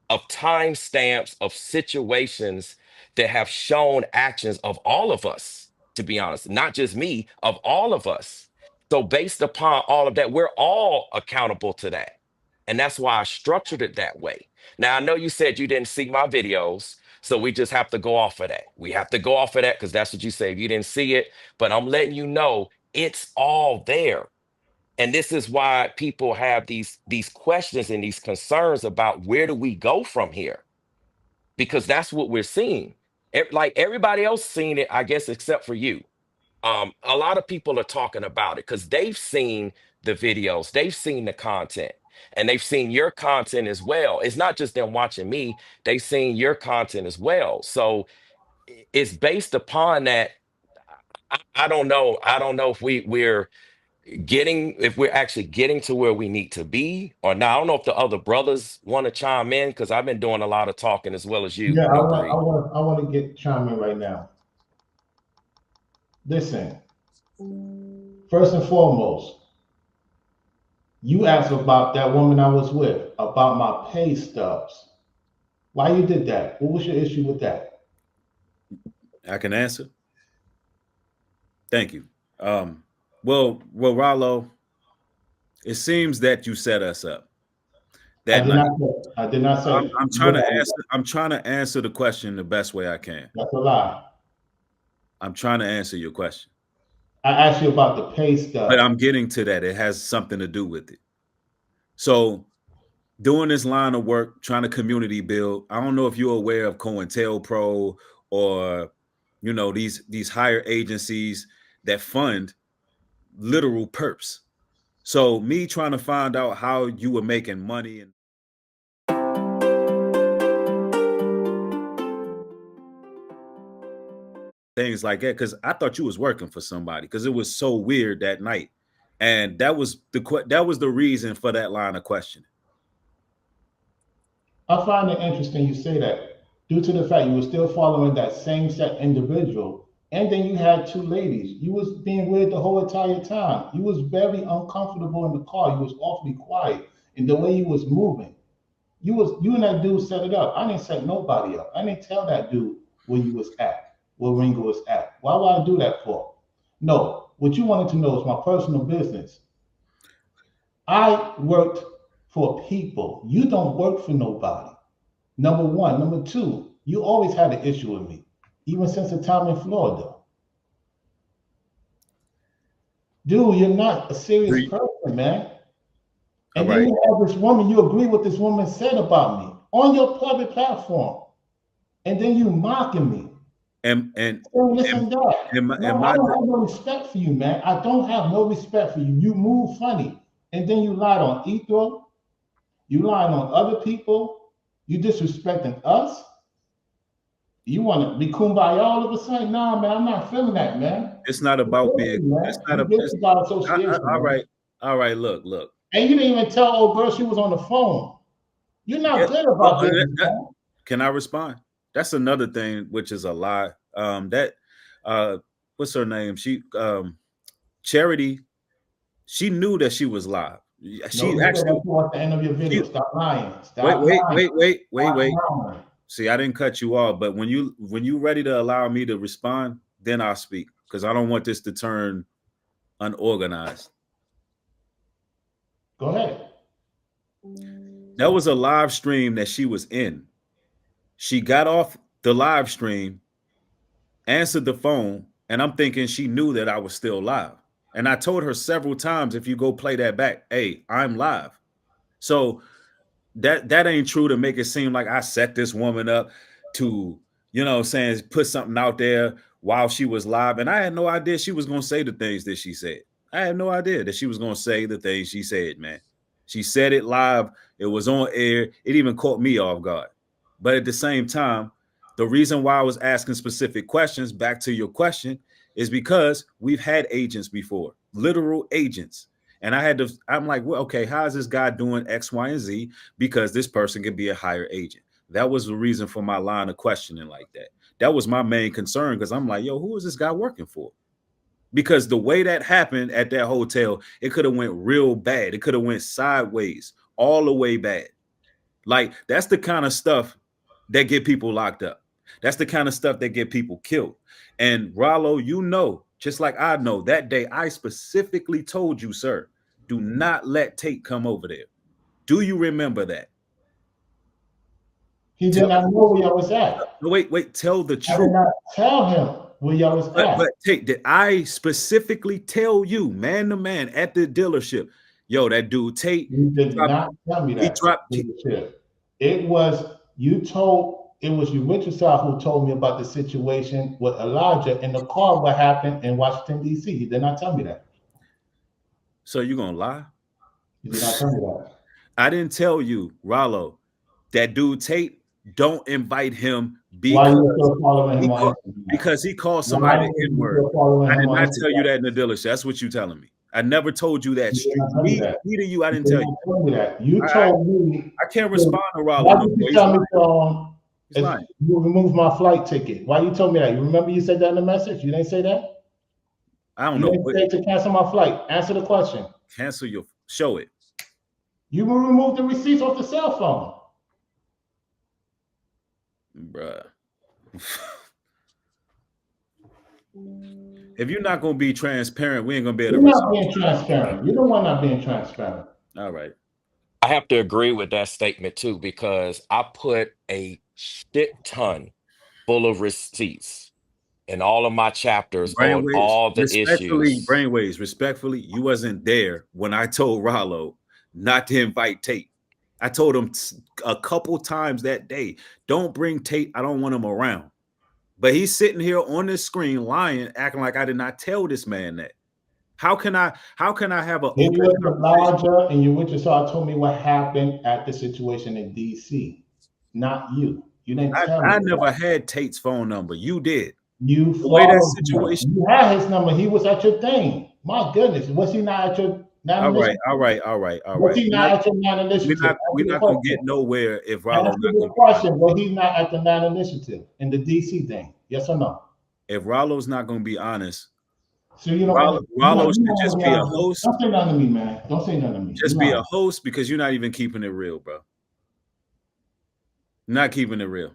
of timestamps of situations that have shown actions of all of us, to be honest, not just me, of all of us. So, based upon all of that, we're all accountable to that. And that's why I structured it that way. Now, I know you said you didn't see my videos, so we just have to go off of that. We have to go off of that because that's what you say. If you didn't see it, but I'm letting you know it's all there. And this is why people have these questions and these concerns about where do we go from here? Because that's what we're seeing. Like everybody else seen it, I guess, except for you. A lot of people are talking about it because they've seen the videos, they've seen the content, and they've seen your content as well. It's not just them watching me, they've seen your content as well. So it's based upon that. I don't know. I don't know if we're actually getting to where we need to be or not. I don't know if the other brothers want to chime in because I've been doing a lot of talking as well as you, Yeah, New Breed. I want to get chime in right now. Listen, first and foremost, you asked about that woman I was with, about my pay stubs. Why you did that? What was your issue with that? I can answer. Thank you. Well, Rollo, it seems that you set us up. That I did not say. I'm trying to answer. I'm trying to answer the question the best way I can. That's a lie. I'm trying to answer your question. I asked you about the pay stub. But I'm getting to that. It has something to do with it. So doing this line of work, trying to community build. I don't know if you're aware of COINTELPRO or, you know, these higher agencies that fund literal perps. So me trying to find out how you were making money and things like that, because I thought you was working for somebody, because it was so weird that night, and that was the reason for that line of questioning. I find it interesting you say that, due to the fact you were still following that same set individual, and then you had two ladies. You was being weird the whole entire time. You was very uncomfortable in the car. You was awfully quiet, and the way you was moving. You and that dude set it up. I didn't set nobody up. I didn't tell that dude where you was at, where Ringo was at. Why would I do that for? No, what you wanted to know is my personal business. I worked for people. You don't work for nobody. Number one. Number two, you always had an issue with me, even since the time in Florida. Dude, you're not a serious person, man. And then you have this woman, you agree what this woman said about me on your public platform. And then you mocking me. and Listen to that. and my, No, and I my don't have no respect for you, man. I don't have no respect for you. You move funny. And then you lied on Ethel. You lying on other people. You disrespecting us. You want to be kumbaya all of a sudden? Nah, man, I'm not feeling that, man. it's not about being. It's not a. It's about association. All right. Look. And you didn't even tell old girl she was on the phone. You're not good about this. Can I respond? That's another thing, which is a lie. What's her name? Charity. She knew that she was live. She actually at the end of your video. Stop lying. Stop lying. Wait. See, I didn't cut you off, but when you ready to allow me to respond, then I'll speak, because I don't want this to turn unorganized. Go ahead. That was a live stream that she was in. She got off the live stream, answered the phone, and I'm thinking she knew that I was still live. And I told her several times, if you go play that back, hey, I'm live. So that ain't true to make it seem like I set this woman up to, put something out there while she was live. And I had no idea she was going to say the things that she said. I had no idea that she was going to say the things she said, man. She said it live. It was on air. It even caught me off guard. But at the same time, the reason why I was asking specific questions, back to your question, is because we've had agents before, literal agents. And I'm like, well, okay, how is this guy doing X, Y, and Z? Because this person could be a higher agent. That was the reason for my line of questioning like that. That was my main concern, because I'm like, yo, who is this guy working for? Because the way that happened at that hotel, it could have went real bad. It could have went sideways, all the way bad. Like, that's the kind of stuff that get people locked up. That's the kind of stuff that get people killed. And Rollo, just like I know, that day I specifically told you, sir, do not let Tate come over there. Do you remember that? He did not know where y'all was at. Wait, tell the truth. I did not tell him where y'all was at. But Tate, did I specifically tell you, man to man, at the dealership, yo, that dude Tate? You did not tell me that. He dropped. It was you, Richard, who told me about the situation with Elijah in the car, what happened in Washington, D.C. You did not tell me that. So you gonna lie? You did not tell me that. I didn't tell you, Rollo, that dude Tate, don't invite him because he called somebody the N-word. I did not tell you that in the dealership. That's what you're telling me. I never told you that. Neither you, I didn't tell you. You told me. I can't respond to Rollo. Why did you tell me you removed my flight ticket? Why you told me that? You remember you said that in the message? You didn't say that? I don't know. You didn't say to cancel my flight. Answer the question. Cancel your, show it. You will remove the receipts off the cell phone. Bruh. If you're not going to be transparent, we ain't going to be able to. You're not being transparent. You're the one not being transparent. All right. I have to agree with that statement too, because I put a shit ton full of receipts in all of my chapters on all the issues. Brainwaves, respectfully, you wasn't there when I told Rollo not to invite Tate. I told him a couple times that day, don't bring Tate. I don't want him around. But he's sitting here on this screen lying, acting like I did not tell this man that. How can I have an open Elijah and you Richard told me what happened at the situation in DC, not you. You didn't tell me. I never had Tate's phone number. You did. You followed that situation. You had his number. He was at your thing. My goodness, was he not at your? All right. Was he not at your non-initiative? We're not gonna get nowhere if Rollo. Question, but he's not at the non-initiative in the DC thing. Yes or no? If Rollo's not gonna be honest, so you know, Rollo should just be a host. Don't say nothing to me, man. Don't say nothing to me. Just be a host, because you're not even keeping it real, bro. Not keeping it real.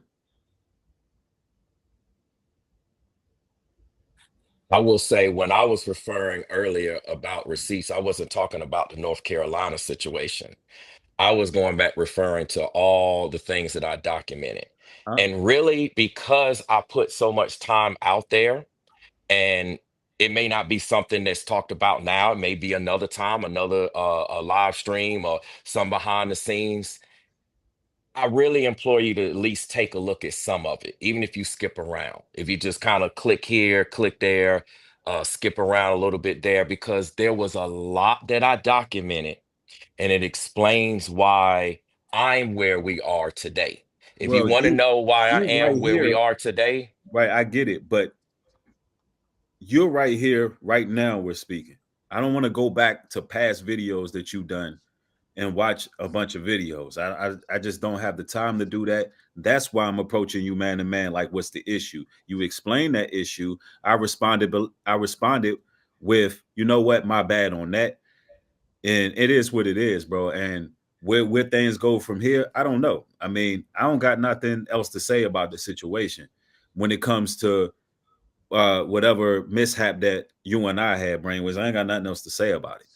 I will say, when I was referring earlier about receipts, I wasn't talking about the North Carolina situation. I was going back referring to all the things that I documented. And really, because I put so much time out there, and it may not be something that's talked about now, it may be another time, another a live stream or some behind the scenes. I really implore you to at least take a look at some of it, even if you skip around. If you just kind of click here, click there, skip around a little bit there, because there was a lot that I documented, and it explains why I'm where we are today. If you Well, want to know why I you right am where we here, are today, right? I get it, but you're right here, right now. We're speaking. I don't want to go back to past videos that you've done and watch a bunch of videos. I just don't have the time to do that. That's why I'm approaching you man to man. Like, what's the issue? You explained that issue. I responded, but I responded with, you know what, my bad on that. And it is what it is, bro. And where things go from here, I don't know. I mean, I don't got nothing else to say about the situation when it comes to whatever mishap that you and I had, Brainwaves. I ain't got nothing else to say about it.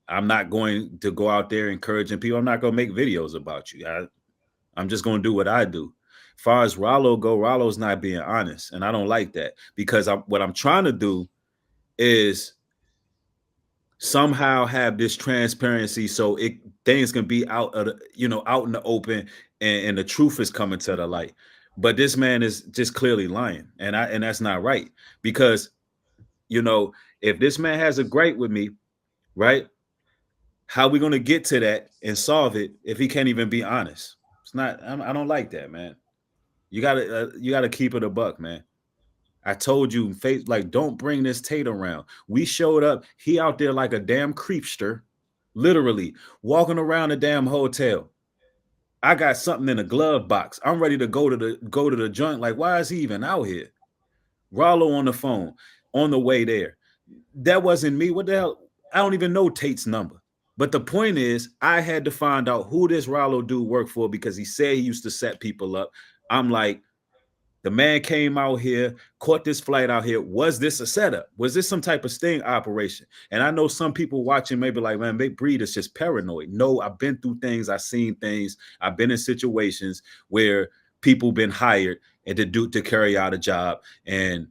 I'm not going to go out there encouraging people. I'm not going to make videos about you. I'm just going to do what I do. As far as Rollo go, Rollo's not being honest, and I don't like that, because what I'm trying to do is somehow have this transparency so things can be out of out in the open, and the truth is coming to the light. But this man is just clearly lying, and that's not right, because if this man has a gripe with me, right? How are we going to get to that and solve it if he can't even be honest? It's not. I don't like that, man. You gotta keep it a buck, man. I told you, like, don't bring this Tate around. We showed up. He out there like a damn creepster, literally walking around the damn hotel. I got something in a glove box. I'm ready to go to the joint. Like, why is he even out here? Rollo on the phone on the way there. That wasn't me. What the hell? I don't even know Tate's number. But the point is, I had to find out who this Rollo dude worked for, because he said he used to set people up. I'm like, the man came out here, caught this flight out here. Was this a setup? Was this some type of sting operation? And I know some people watching may be like, man, Breed is just paranoid. No, I've been through things. I've seen things. I've been in situations where people been hired and to carry out a job. And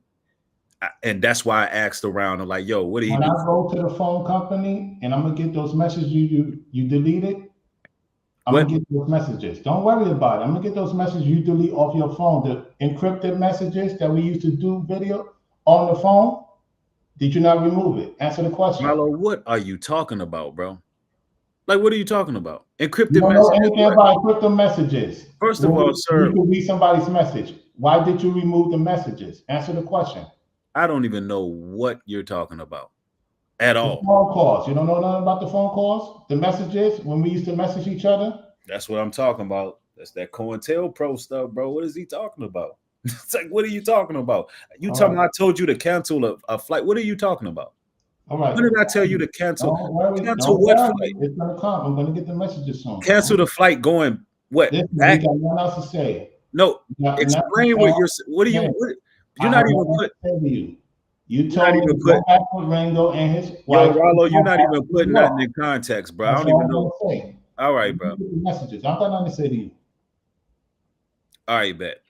that's why I asked around. I'm like, yo, what do you do? When I go to the phone company and I'm gonna get those messages you deleted, I'm gonna get those messages. Don't worry about it. I'm gonna get those messages you delete off your phone. The encrypted messages that we used to do video on the phone. Did you not remove it? Answer the question. Marlo, what are you talking about, bro? Like, what are you talking about? Encrypted You don't messages. know anything about encrypted messages. First of all, sir, you could read somebody's message. Why did you remove the messages? Answer the question. I don't even know what you're talking about at all. The phone calls. You don't know nothing about the phone calls? The messages when we used to message each other? That's what I'm talking about. That's that COINTELPRO stuff, bro. What is he talking about? It's like, what are you talking about? You talking about I told you to cancel a flight. What are you talking about? All right. When did I tell you to cancel? Don't worry. Cancel what flight? It's gonna come. I'm gonna get the messages soon. Cancel the flight going what? Listen, Back? we got nothing else to say. No, explain what you're. What are you? You're not even put. You told me to go back with Ringo and his wife. Yo, Rollo, you're not even putting nothing in context, bro. I don't even know. All right, bro. Messages. I'm got nothing to say to you. All right, bet.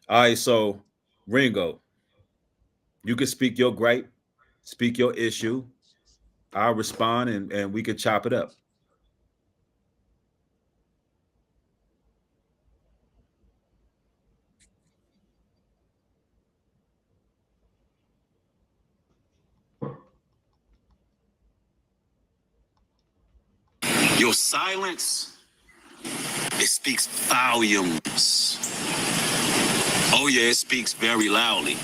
All right, so Ringo, you can speak your gripe, speak your issue. I'll respond, and we can chop it up. Your silence, it speaks volumes. Oh yeah, it speaks very loudly.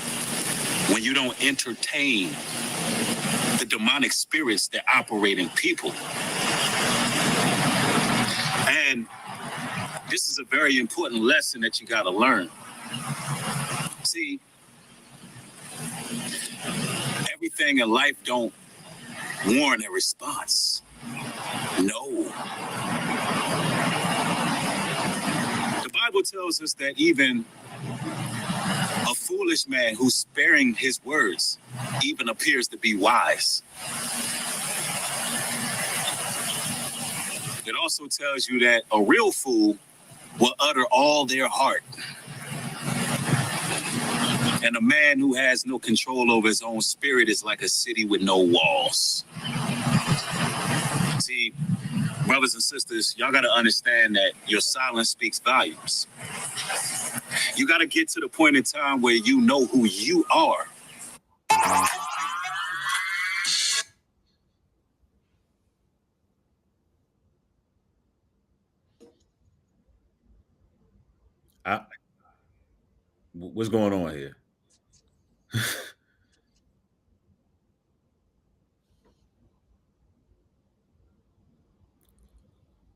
When you don't entertain the demonic spirits that operate in people. And this is a very important lesson that you got to learn. See, everything in life don't warrant a response. No. The Bible tells us that even a foolish man who's sparing his words even appears to be wise. It also tells you that a real fool will utter all their heart. And a man who has no control over his own spirit is like a city with no walls. See, Brothers and sisters, y'all got to understand that your silence speaks volumes. You got to get to the point in time where you know who you are. What's going on here?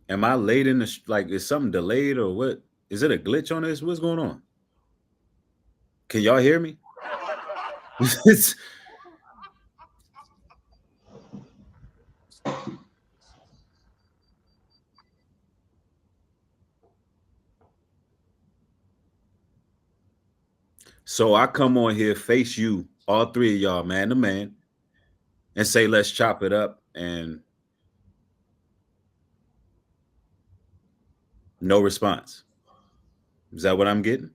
Am I late in the like? Is something delayed or what? Is it a glitch on this? What's going on? Can y'all hear me? So I come on here, face you, all three of y'all, man to man, and say, let's chop it up, and no response. Is that what I'm getting?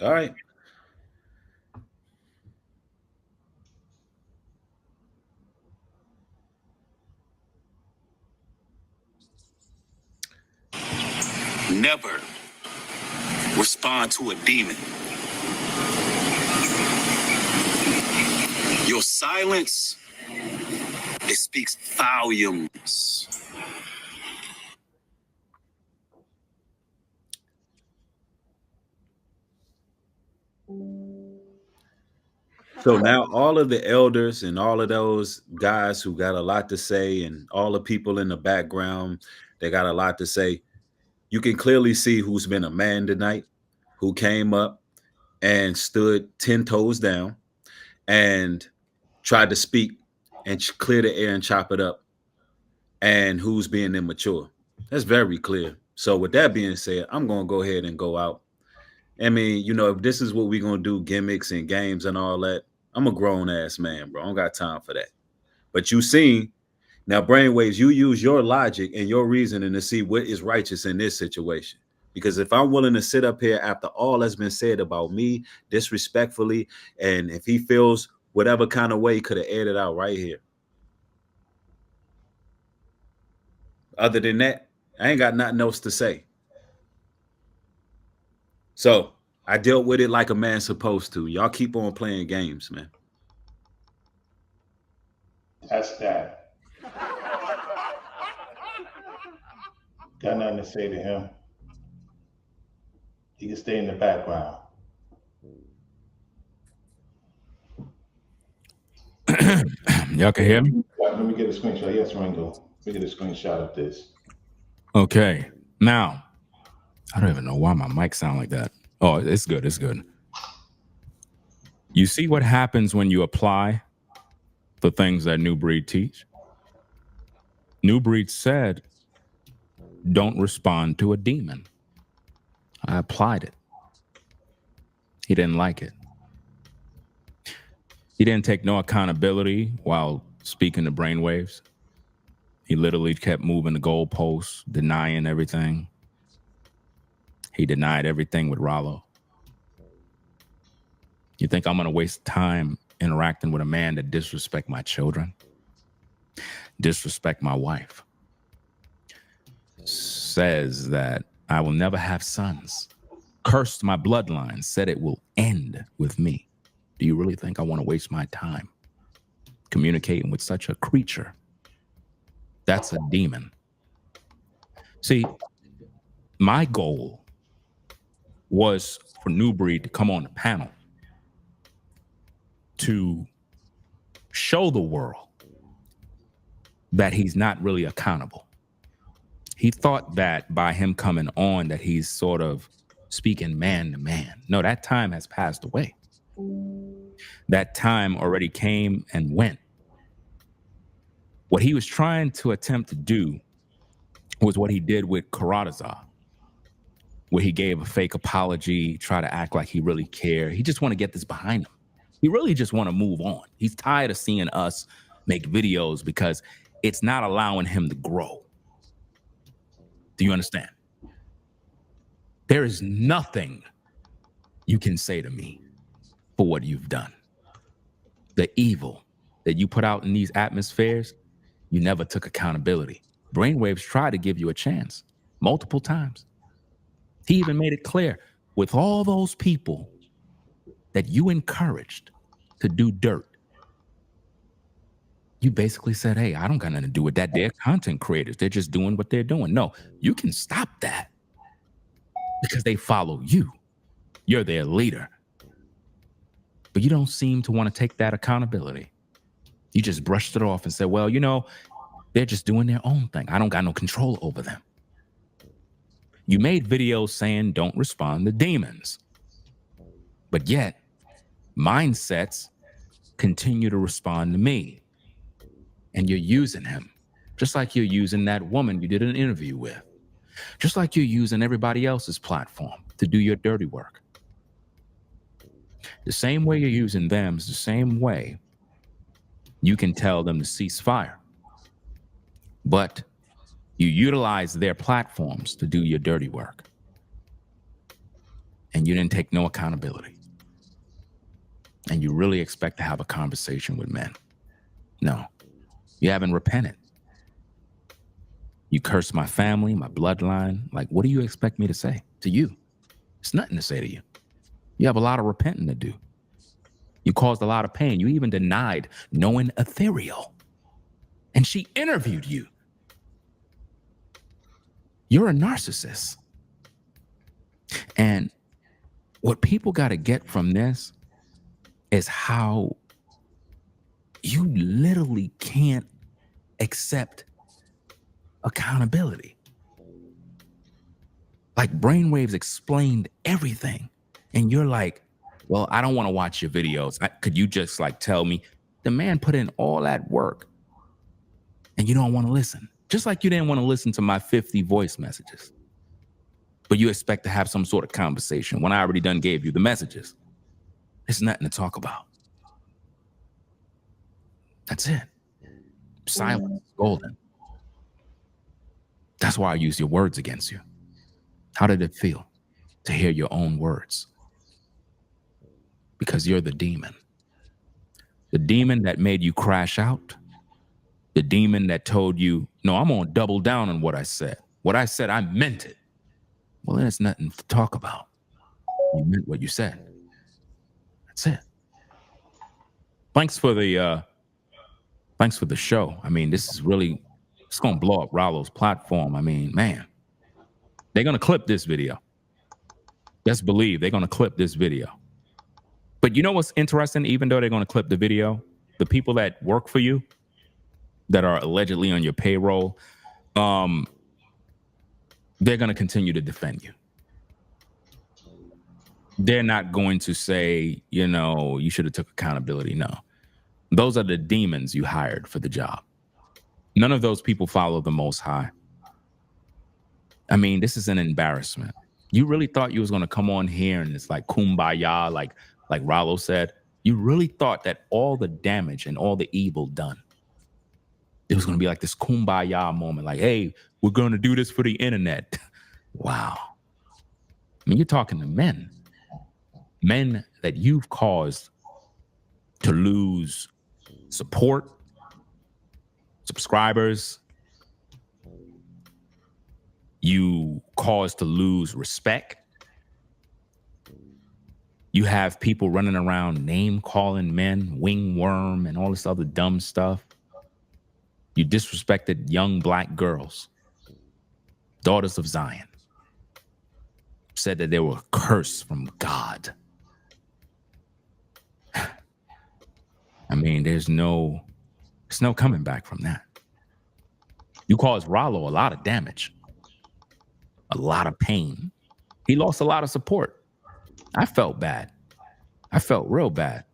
All right. Never respond to a demon. Your silence, it speaks volumes. So now all of the elders and all of those guys who got a lot to say, and all the people in the background, they got a lot to say. You can clearly see who's been a man tonight, who came up and stood 10 toes down and tried to speak and clear the air and chop it up, and who's being immature. That's very clear. So with that being said, I'm going to go ahead and go out. I mean, you know, if this is what we're going to do, gimmicks and games and all that, I'm a grown ass man, bro. I don't got time for that. But you seen now, Brainwaves, you use your logic and your reasoning to see what is righteous in this situation. Because if I'm willing to sit up here after all that's been said about me disrespectfully, and if he feels whatever kind of way, he could have aired it out right here. Other than that, I ain't got nothing else to say. So I dealt with it like a man's supposed to. Y'all keep on playing games, man. That's that. Got nothing to say to him. He can stay in the background. Y'all can hear me? Let me get a screenshot. Yes, Ringo. Let me get a screenshot of this. Okay. Now, I don't even know why my mic sound like that. Oh, it's good. It's good. You see what happens when you apply the things that New Breed teach? New Breed said, don't respond to a demon. I applied it. He didn't like it. He didn't take no accountability while speaking to Brainwaves. He literally kept moving the goalposts, denying everything. He denied everything with Rollo. You think I'm going to waste time interacting with a man that disrespect my children? Disrespect my wife? Says that I will never have sons. Cursed my bloodline, said it will end with me. Do you really think I want to waste my time communicating with such a creature? That's a demon. See, my goal was for New Breed to come on the panel to show the world that he's not really accountable. He thought that by him coming on that he's sort of speaking man to man. No, that time has passed away. That time already came and went. What he was trying to attempt to do was what he did with Karatazar, where he gave a fake apology, try to act like he really cared. He just want to get this behind him. He really just want to move on. He's tired of seeing us make videos because it's not allowing him to grow. Do you understand? There is nothing you can say to me for what you've done. The evil that you put out in these atmospheres, you never took accountability. Brainwaves tried to give you a chance multiple times. He even made it clear with all those people that you encouraged to do dirt. You basically said, hey, I don't got nothing to do with that. They're content creators. They're just doing what they're doing. No, you can stop that because they follow you. You're their leader. But you don't seem to want to take that accountability. You just brushed it off and said, well, you know, they're just doing their own thing. I don't got no control over them. You made videos saying don't respond to demons. But yet, mindsets continue to respond to me. And you're using him, just like you're using that woman you did an interview with, just like you're using everybody else's platform to do your dirty work. The same way you're using them is the same way you can tell them to cease fire. But you utilize their platforms to do your dirty work. And you didn't take no accountability. And you really expect to have a conversation with men. No. You haven't repented. You curse my family, my bloodline. Like, what do you expect me to say to you? It's nothing to say to you. You have a lot of repenting to do. You caused a lot of pain. You even denied knowing Ethereal. And she interviewed you. You're a narcissist. And what people got to get from this is how you literally can't accept accountability. Like Brainwaves explained everything. And you're like, well, I don't want to watch your videos. Could you just like tell me? The man put in all that work and you don't want to listen. Just like you didn't want to listen to my 50 voice messages. But you expect to have some sort of conversation when I already done gave you the messages. There's nothing to talk about. That's it. Silence is golden. That's why I use your words against you. How did it feel to hear your own words? Because you're the demon. The demon that made you crash out. The demon that told you, no, I'm going to double down on what I said. What I said, I meant it. Well, there's nothing to talk about. You meant what you said. That's it. Thanks for the show. I mean, this is really, it's going to blow up Rollo's platform. I mean, man, they're going to clip this video. Just believe they're going to clip this video. But you know what's interesting? Even though they're going to clip the video, the people that work for you, that are allegedly on your payroll, they're going to continue to defend you. They're not going to say, you know, you should have took accountability. No. Those are the demons you hired for the job. None of those people follow the Most High. I mean, this is an embarrassment. You really thought you was going to come on here and it's like kumbaya, like Rollo said. You really thought that all the damage and all the evil done, it was going to be like this kumbaya moment, like, hey, we're going to do this for the internet. Wow. I mean, you're talking to men that you've caused to lose support, subscribers. You caused to lose respect. You have people running around name calling men, wingworm, and all this other dumb stuff. You disrespected young black girls, daughters of Zion. Said that they were a curse from God. I mean, there's no coming back from that. You caused Rollo a lot of damage, a lot of pain. He lost a lot of support. I felt bad. I felt real bad.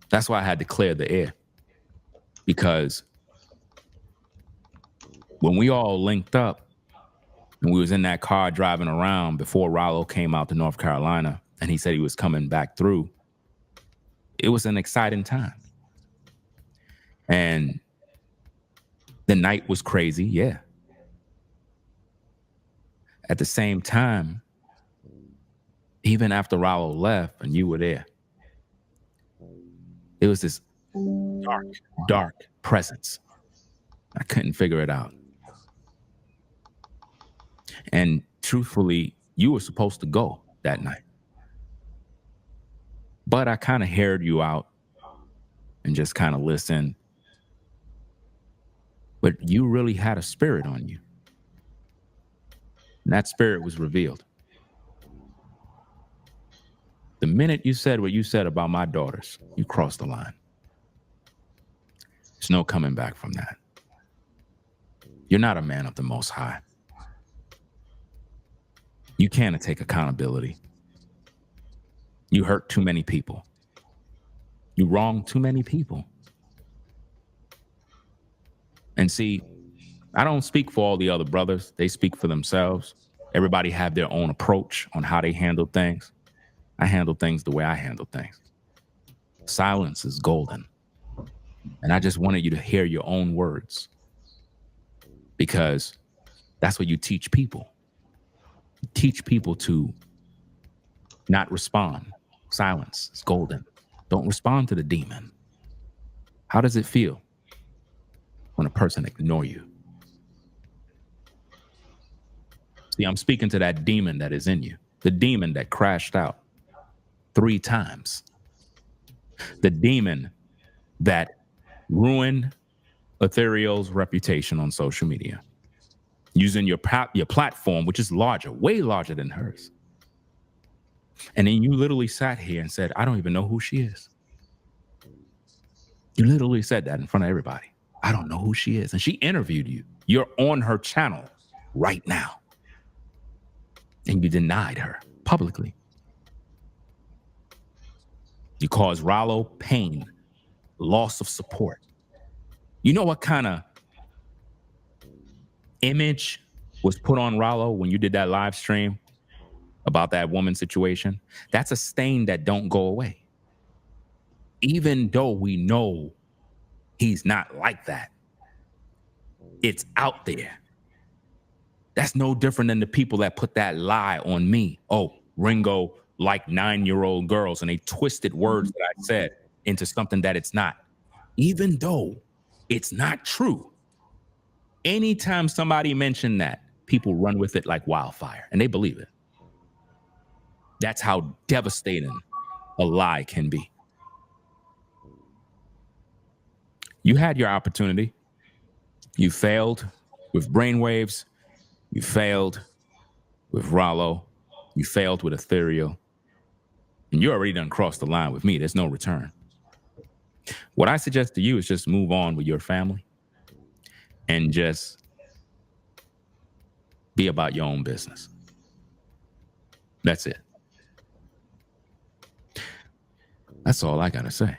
That's why I had to clear the air. Because when we all linked up and we was in that car driving around before Rollo came out to North Carolina and he said he was coming back through, it was an exciting time. And the night was crazy, yeah. at the same time, even after Rollo left and you were there, it was this dark presence. I couldn't figure it out. And truthfully, you were supposed to go that night. But I kind of heard you out and just kind of listened. But you really had a spirit on you. And that spirit was revealed. The minute you said what you said about my daughters, you crossed the line. There's no coming back from that. You're not a man of the Most High. You can't take accountability. You hurt too many people. You wronged too many people. And see, I don't speak for all the other brothers. They speak for themselves. Everybody have their own approach on how they handle things. I handle things the way I handle things. Silence is golden. And I just wanted you to hear your own words, because that's what you teach people. You teach people to not respond. Silence is golden. Don't respond to the demon. How does it feel when a person ignores you? See, I'm speaking to that demon that is in you, the demon that crashed out 3 times, the demon that ruined Ethereal's reputation on social media, using your platform, which is larger, way larger than hers. And then you literally sat here and said, I don't even know who she is. You literally said that in front of everybody. I don't know who she is. And she interviewed you. You're on her channel right now. And you denied her publicly. You caused Rollo pain, loss of support. You know what kind of image was put on Rollo when you did that live stream about that woman situation? That's a stain that don't go away. Even though we know he's not like that, it's out there. That's no different than the people that put that lie on me. Oh, Ringo liked 9-year-old girls, and they twisted words that I said into something that it's not. Even though it's not true. Anytime somebody mentioned that, people run with it like wildfire, and they believe it. That's how devastating a lie can be. You had your opportunity. You failed with Brainwaves. You failed with Rollo. You failed with Ethereal. And you already done crossed the line with me. There's no return. What I suggest to you is just move on with your family and just be about your own business. That's it. That's all I gotta say.